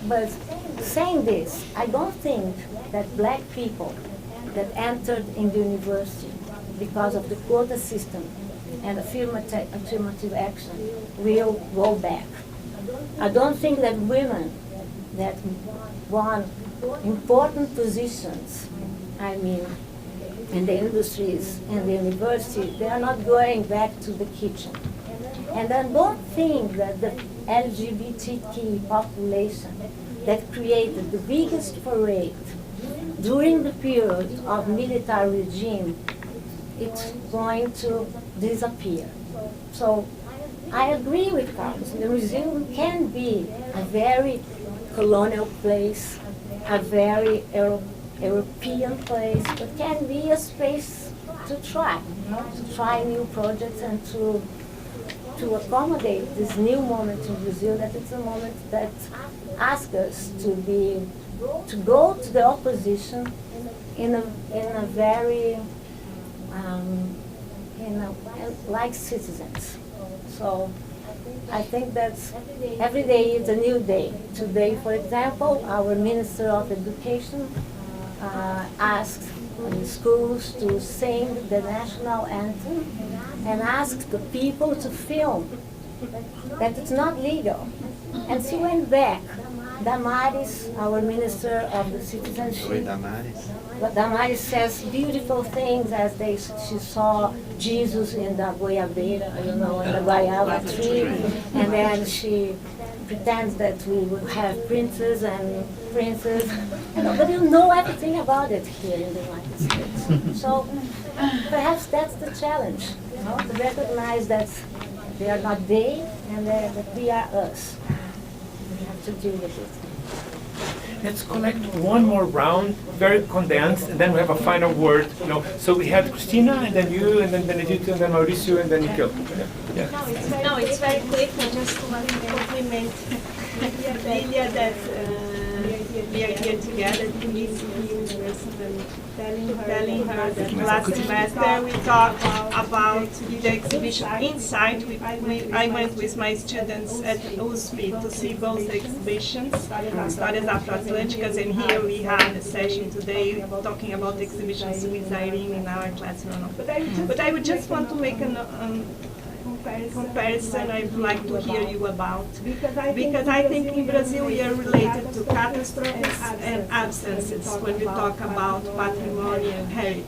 But saying this, I don't think that black people that entered in the university because of the quota system and affirmative action will go back. I don't think that women that won important positions, I mean, in the industries and the university, they are not going back to the kitchen. And I don't think that the LGBTQ population that created the biggest parade during the period of military regime, it's going to disappear. So I agree with Carlos. The museum can be a very colonial place, a very European place, but can be a space to try, to try new projects and to accommodate this new moment in Brazil, that it's a moment that asks us to go to the opposition in a very like citizens. So I think that every day is a new day. Today, for example, our Minister of Education asked schools to sing the national anthem and asked the people to film, that it's not legal. And she went back. Damaris, our Minister of the Citizenship, Damaris says beautiful things as she saw Jesus in the goiabeira, in the guayaba tree, and then she pretends that we will have princes and princes, but you know everything about it here in the United States. So perhaps that's the challenge, to recognize that they are not they and that we are us. We have to deal with it. Let's collect one more round, very condensed, and then we have a final word. So we had Cristina, and then you, and then Benedito, and then Mauricio, and then Nikhil. Yeah. No, it's very quick. I just want to compliment Lilia that we are here together to meet the university and telling her that last semester we talked about the exhibition Insight. I went with my students at USP to see both exhibitions, Histórias Afro-Atlânticas, and here we have a session today talking about exhibitions with Irene in our classroom. But I would just want to make a comparison I'd like to hear you about. Because I think in Brazil we are related to catastrophes and absences when we talk about patrimony and heritage.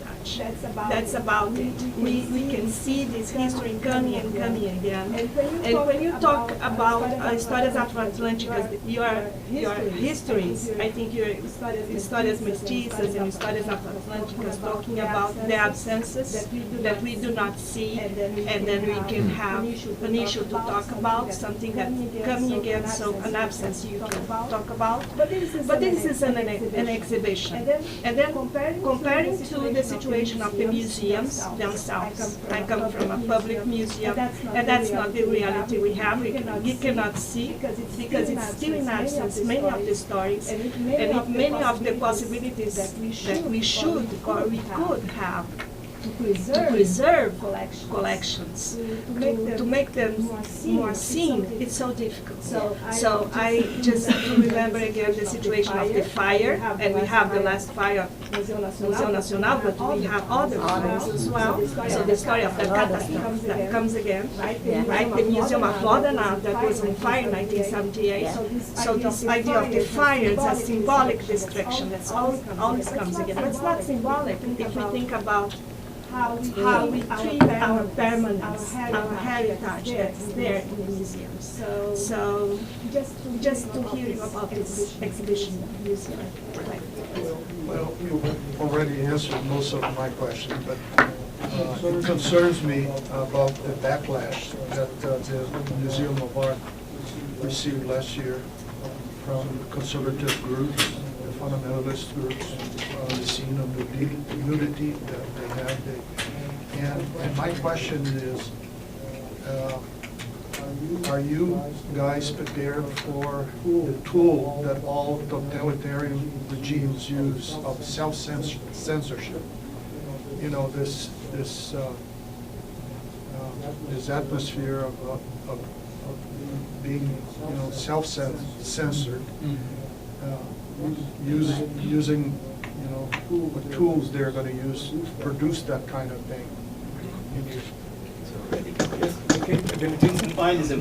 That's about it. We can see this history coming and coming again. And when you talk about Histórias Afro-Atlânticas, your histories, I think your Histórias Mestiças and Histórias Afro-Atlânticas talking about the absences that we do not see, and then we can have an issue to talk about, something that's coming again, so an absence you can talk about. But this is an exhibition. And then comparing to the situation of the museums themselves. I come from a public museum, and that's not the reality we have. We cannot see, because it's still in absence, many of the stories, and many of the possibilities that we should or we could have to preserve collections, to make them more seen. It's so difficult. So I just to remember again the situation of the fire, and we have the last fire Museu Nacional, but we have other fires as well. So the story of the catastrophe that comes again, right? The Museum of Modern Art that was on fire in 1978. So this idea of the fire is a symbolic destruction that always comes again. But it's not symbolic if we think about how we treat our permanence, our heritage that's there in the museums. So just to hear you about this exhibition museum. Well, you already answered most of my question, but it concerns me about the backlash that the Museum of Art received last year from conservative groups, the fundamentalist groups, the scene of nudity that they have. And my question is, are you guys prepared for the tool that all totalitarian regimes use of self-censorship? You know, this atmosphere of being, you know, self-censored, using, you know, what tools they're going to use to produce that kind of thing. Mine is a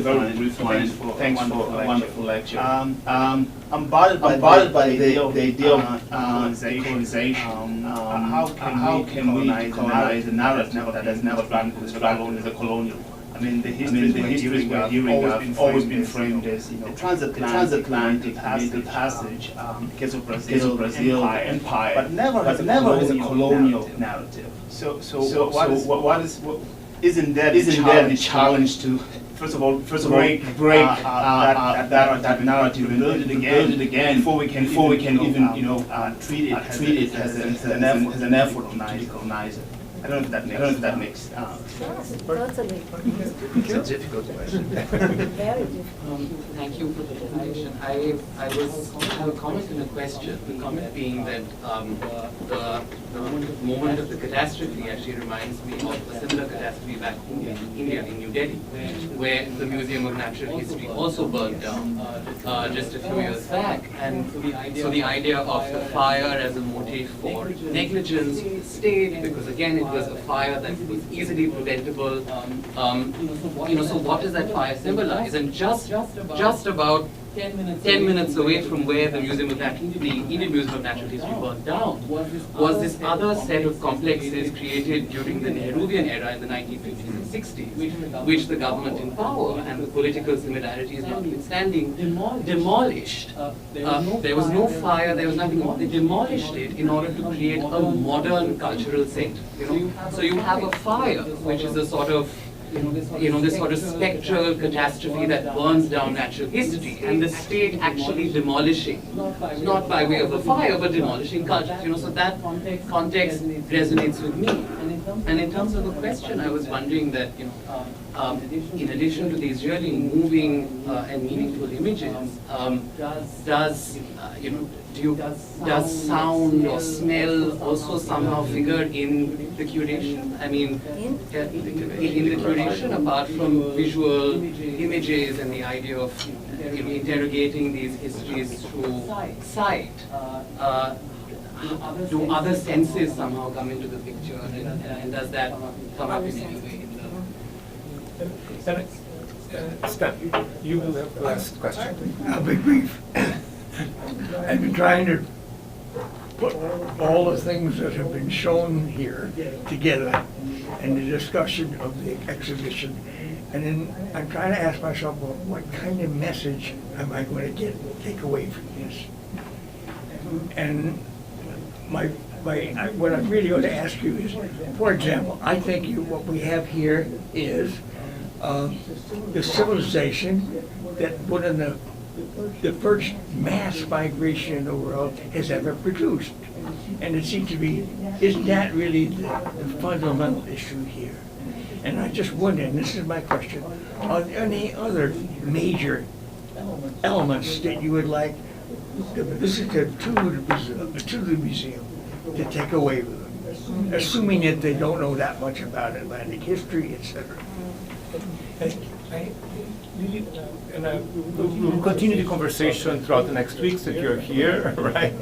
very brief line. Thanks for a wonderful lecture. I'm bothered by the idea of colonization. How can we decolonize a narrative that has never been as a colonial? I mean, the histories we're hearing have always been framed as, you know, transatlantic passage, case of Brazil, empire, but never as a colonial narrative. So isn't there the challenge to first of all break that narrative and build it again before we can even, you know, treat it as an effort to decolonize it. I don't know if that makes Totally. It's a difficult question. Very difficult. Thank you for the presentation. I have a comment and a question. The comment being that the moment of the catastrophe actually reminds me of a similar catastrophe back home in India, in New Delhi, where the Museum of Natural History also burned down just a few years back. And so the idea of the fire as a motive for negligence of the state, because again it was a fire that was easily preventable. So what does that fire symbolize? And just about 10 minutes away from where the Indian Museum of Natural History burned down was this other set of complexes created during the Nehruvian era in the 1950s and 60s, which the government in power and the political similarities notwithstanding demolished. There was no fire, there was nothing more. They demolished it in order to create a modern cultural center. So you have a fire, which is a sort of this sort of spectral catastrophe that burns down natural history, and the state actually demolishing, not by way of a fire, but demolishing culture. So that context resonates with me. And in terms of the question, I was wondering that, in addition to these really moving and meaningful images, does sound or smell also somehow figure in the curation? I mean, in the curation, apart from visual images and the idea of interrogating these histories through sight, do other senses somehow come into the picture, and does that come up in any way And Stan, you will have the last question. I'll be brief. I've been trying to put all the things that have been shown here together in the discussion of the exhibition. And then I'm trying to ask myself, well, what kind of message am I going to take away from this? And what I'm really going to ask you is, for example, I think what we have here is the civilization that one of the first mass migration in the world has ever produced. And it seems to be, isn't that really the fundamental issue here? And I just wonder, and this is my question, are there any other major elements that you would like the visitor to the museum to take away with them, assuming that they don't know that much about Atlantic history, etc.? We'll continue the conversation throughout the next weeks that you're here, right?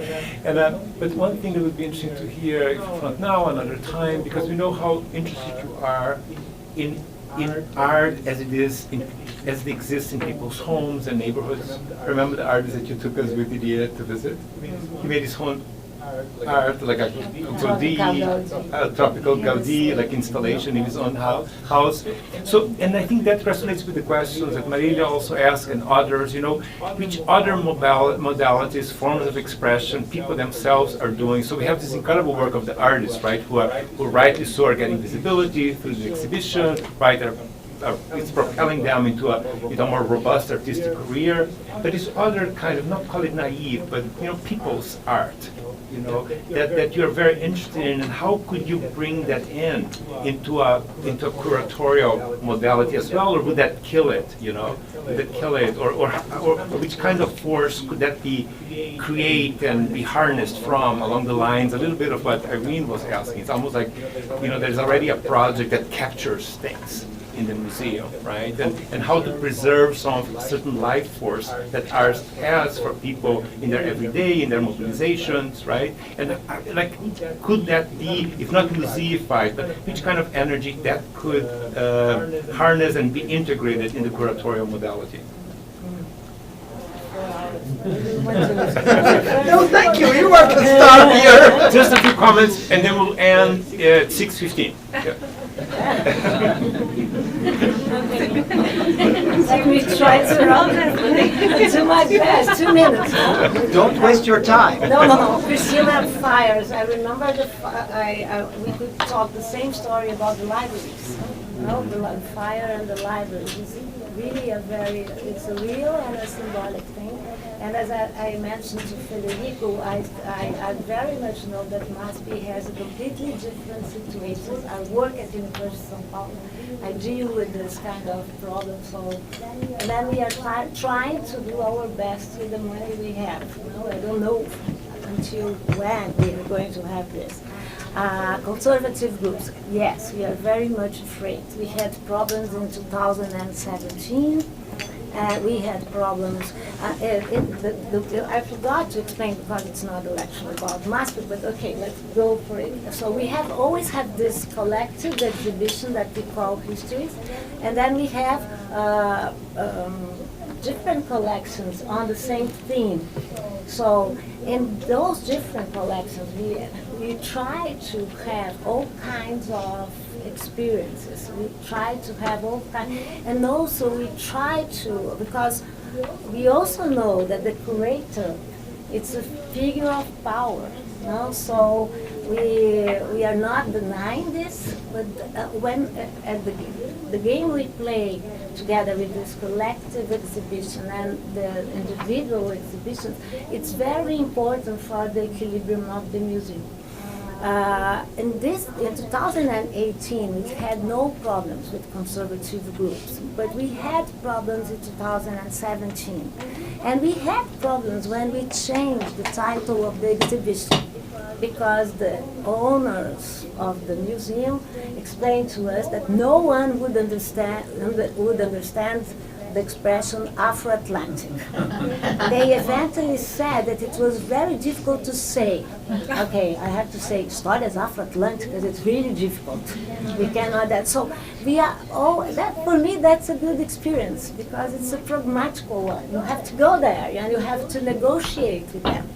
And but one thing that would be interesting to hear, if not now, another time, because we know how interested you are in art as it exists in people's homes and neighborhoods. I remember the artist that you took us with Lilia to visit. He made his own art, like a tropical Gaudi, like installation in his own house. So, and I think that resonates with the questions that Marilia also asked and others, which other modalities, forms of expression, people themselves are doing. So we have this incredible work of the artists, right, who rightly so are getting visibility through the exhibition, right, it's propelling them into a more robust artistic career. But it's other kind of, not call it naive, but people's art, that you're very interested in, and how could you bring that into a curatorial modality as well, or would that kill it? Would it kill it, or which kind of force could that be create and be harnessed from, along the lines a little bit of what Irene was asking? It's almost like there's already a project that captures things in the museum, right? And how to preserve some certain life force that art has for people in their everyday, in their mobilizations, right? And could that be, if not museified, but which kind of energy that could harness and be integrated in the curatorial modality? No, thank you. You want to start here. Just a few comments, and then we'll end at 6:15. Yeah. Let me try to do my best. 2 minutes. Don't waste your time. No. Christina fires. I remember we could talk the same story about the libraries. The fire and the libraries. It's really it's a real and a symbolic thing. And as I mentioned to Federico, I very much know that MASP has a completely different situation. I work at University of São Paulo. I deal with this kind of problem. And then we are trying to do our best with the money we have. I don't know until when we are going to have this. Conservative groups, yes, we are very much afraid. We had problems in 2017. We had problems. I forgot to explain because it's not a lecture about MASP, but okay, let's go for it. So we always have this collective exhibition that we call Histories, and then we have different collections on the same theme. So in those different collections, we try to have all kinds of experiences. We try to have all kinds, and also we try to, because we also know that the curator, it's a figure of power. So we are not denying this, but when at the game we play together with this collective exhibition and the individual exhibitions, it's very important for the equilibrium of the museum. In 2018, we had no problems with conservative groups, but we had problems in 2017. And we had problems when we changed the title of the exhibition, because the owners of the museum explained to us that no one would understand the expression Afro-Atlantic. They eventually said that it was very difficult to say. Okay, I have to say Histories Afro-Atlantic because it's really difficult. We cannot that. So we are all that. For me, that's a good experience because it's a pragmatical one. You have to go there and you have to negotiate with them.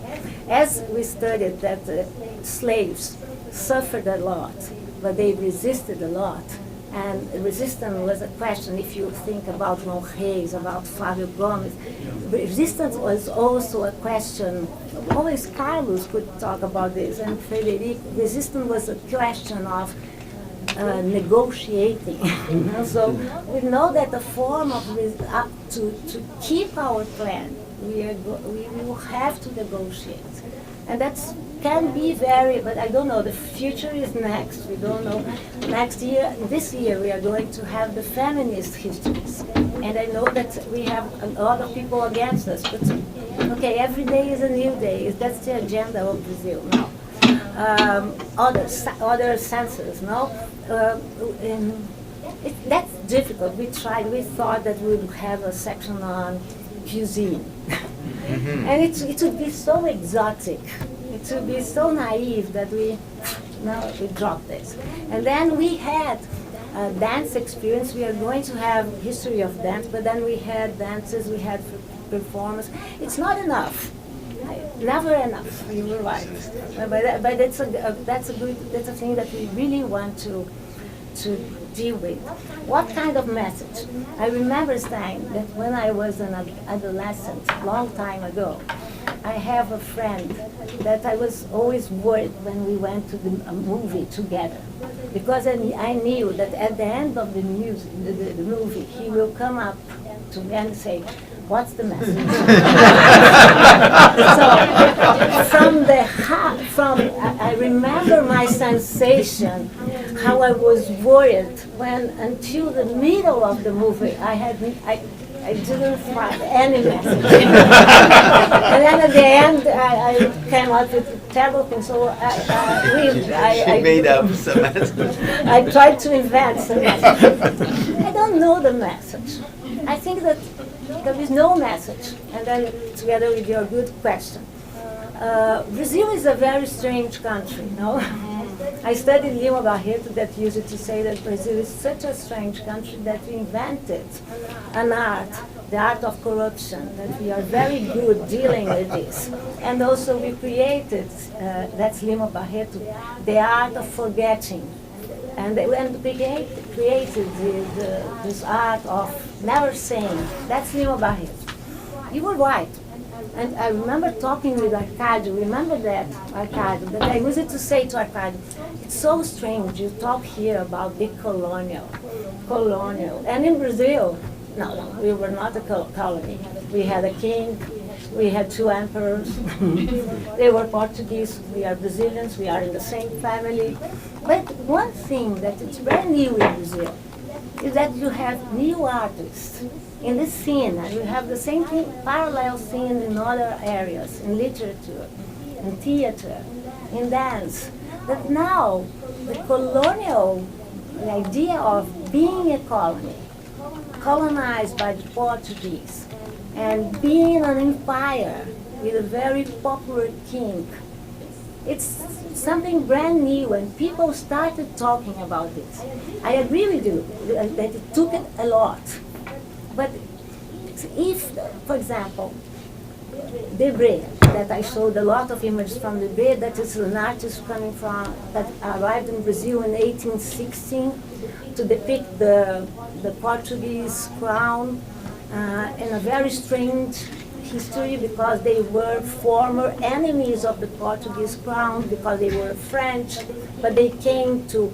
As we studied that slaves suffered a lot, but they resisted a lot. And resistance was a question, if you think about Ron Reis, about Flávio Gomes, resistance was also a question, always Carlos could talk about this, and Frederico, resistance was a question of negotiating. So we know that the form of, to keep our plan, we will have to negotiate. And that's can be very, but I don't know, the future is next. We don't know. Next year, this year, we are going to have the feminist histories. And I know that we have a lot of people against us, but okay, every day is a new day. That's the agenda of Brazil now. Other senses, no? That's difficult. We tried, we thought that we would have a section on cuisine. And it would be so exotic. It would be so naive that we dropped this. And then we had a dance experience. We are going to have history of dance, but then we had dances, we had performance. It's not enough. Never enough. You were right. But that's a thing that we really want to deal with. What kind of message? I remember saying that when I was an adolescent, long time ago, I have a friend that I was always worried when we went to a movie together, because I knew that at the end of the movie, he will come up to me and say, "What's the message?" So I remember my sensation, how I was worried when until the middle of the movie I didn't find any message. And then at the end I came up with a terrible thing. So I made up some message. I tried to invent some message. I don't know the message. I think that there is no message. And then together with your good question. Brazil is a very strange country, no? I studied Lima Barreto that used to say that Brazil is such a strange country that we invented an art, the art of corruption, that we are very good dealing with this. And also we created, that's Lima Barreto, the art of forgetting. And we created this art of never saying. That's Lima Barreto. You were right. And I remember talking with Arcadio, remember that, Arcadio, that I used to say to Arcadio, it's so strange, you talk here about the colonial. And in Brazil, no, we were not a colony. We had a king, we had two emperors, they were Portuguese, we are Brazilians, we are in the same family. But one thing that is very new in Brazil is that you have new artists in the scene, and you have the same thing, parallel scene in other areas, in literature, in theater, in dance. But now, the colonial idea of being a colony, colonized by the Portuguese, and being an empire with a very popular king, it's something brand new, and people started talking about this. I agree with you that it took it a lot. But if, for example, Debré, that I showed a lot of images from Debré, that is an artist coming from, that arrived in Brazil in 1816 to depict the Portuguese crown in a very strange history, because they were former enemies of the Portuguese crown, because they were French, but they came to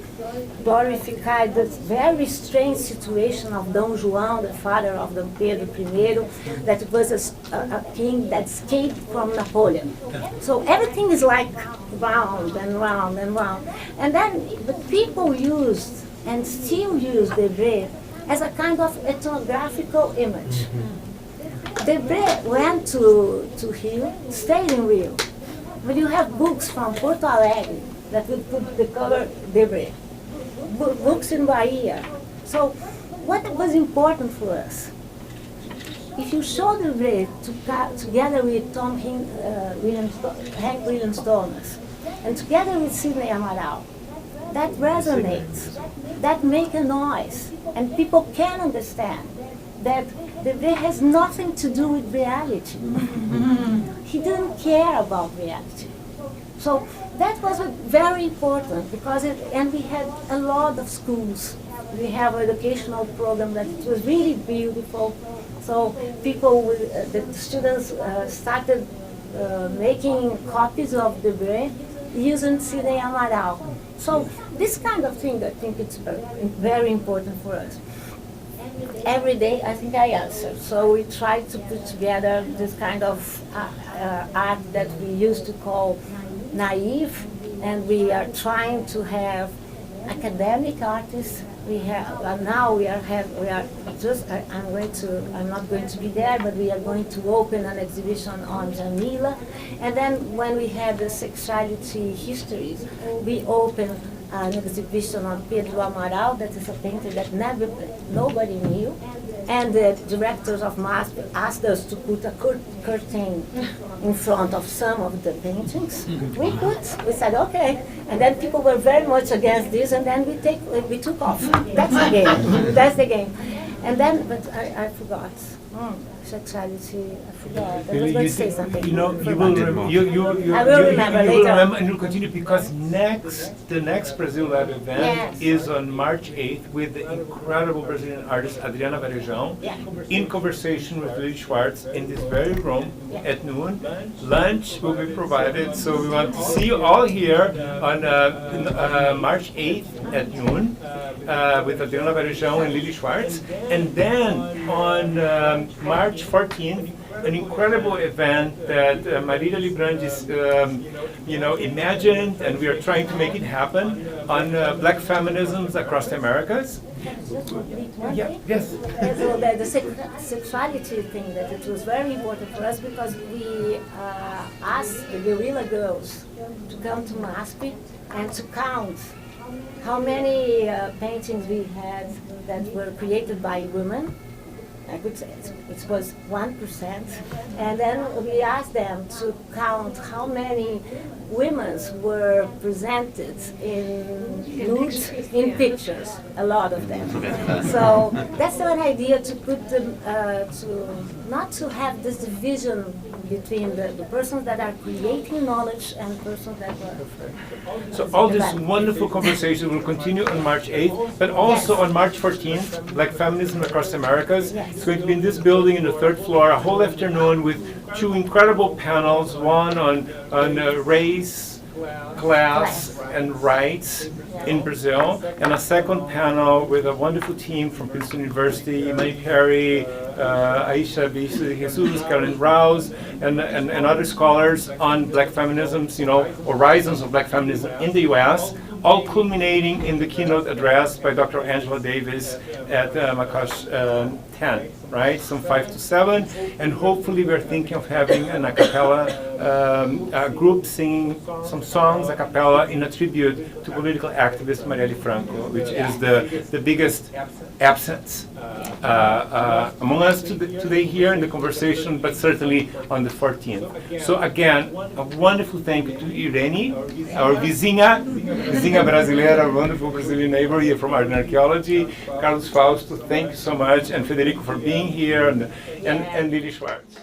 glorify this very strange situation of Dom João, the father of the Pedro I, that was a king that escaped from Napoleon. So everything is like round and round and round. And then the people used, and still use, Debré as a kind of ethnographical image. Debré went to Rio, stayed in Rio. But you have books from Porto Alegre that would put the cover Debré. Books in Bahia. So what was important for us? if you show the Ray together with Hank Williams Thomas, and together with Sidney Amaral, that resonates, that makes a noise, and people can understand that the Ray has nothing to do with reality. He didn't care about reality. So that was very important because and we had a lot of schools. We have an educational program that it was really beautiful. So the students started making copies of the Ray using Sidney Amaral. So this kind of thing, I think it's very important for us. Every day, I think I answer. So we try to put together this kind of art that we used to call naive, and we are trying to have academic artists. We have now we are just I'm not going to be there, but we are going to open an exhibition on Jamila, and then when we have the sexuality histories, we open an exhibition on Pedro Amaral, that is a painter that nobody knew, and the directors of MASP asked us to put a curtain in front of some of the paintings. We said okay, and then people were very much against this, and then we took off. That's the game. That's the game. And then, but I forgot. Sexuality, I forgot. I was going to say something. You know, you will remember later. And you'll continue because the next Brazil Lab event is on March 8th with the incredible Brazilian artist Adriana Varejão in conversation with Lilia Schwarcz in this very room at noon. Lunch will be provided, so we want to see you all here on March 8th at noon with Adriana Varejão and Lilia Schwarcz, and then on March 14th, an incredible event that Maria Librandis, imagined, and we are trying to make it happen on Black feminisms across the Americas. Yes. So the sexuality thing, that it was very important for us because we asked the guerrilla girls to come to MASP and to count how many paintings we had that were created by women. I would say it was 1%, and then we asked them to count how many women were presented in nudes, in pictures, a lot of them. So that's an idea to put them, not to have this division between the persons that are creating knowledge and persons that are. So all this wonderful conversation will continue on March 8th, but also on March 14th, Black Feminism Across the Americas. It's going to be in this building in the 3rd floor, a whole afternoon with 2 incredible panels, one on race, class, and rights in Brazil, and a second panel with a wonderful team from Princeton University, Mani Perry, Aisha Jesus, Karen Rouse, and other scholars on Black feminisms, horizons of Black feminism in the U.S., all culminating in the keynote address by Dr. Angela Davis at Makosh 10, right? Some 5 to 7, and hopefully we're thinking of having an a cappella group singing some songs a cappella in a tribute to political activist Marielle Franco, which is the biggest absence among us today here in the conversation, but certainly on the 14th. So again, a wonderful thank you to Irene, our vizinha brasileira, our wonderful Brazilian neighbor here from Art and Archaeology, Carlos Fausto, thank you so much, and Federico for being here, and Lilia Schwarcz.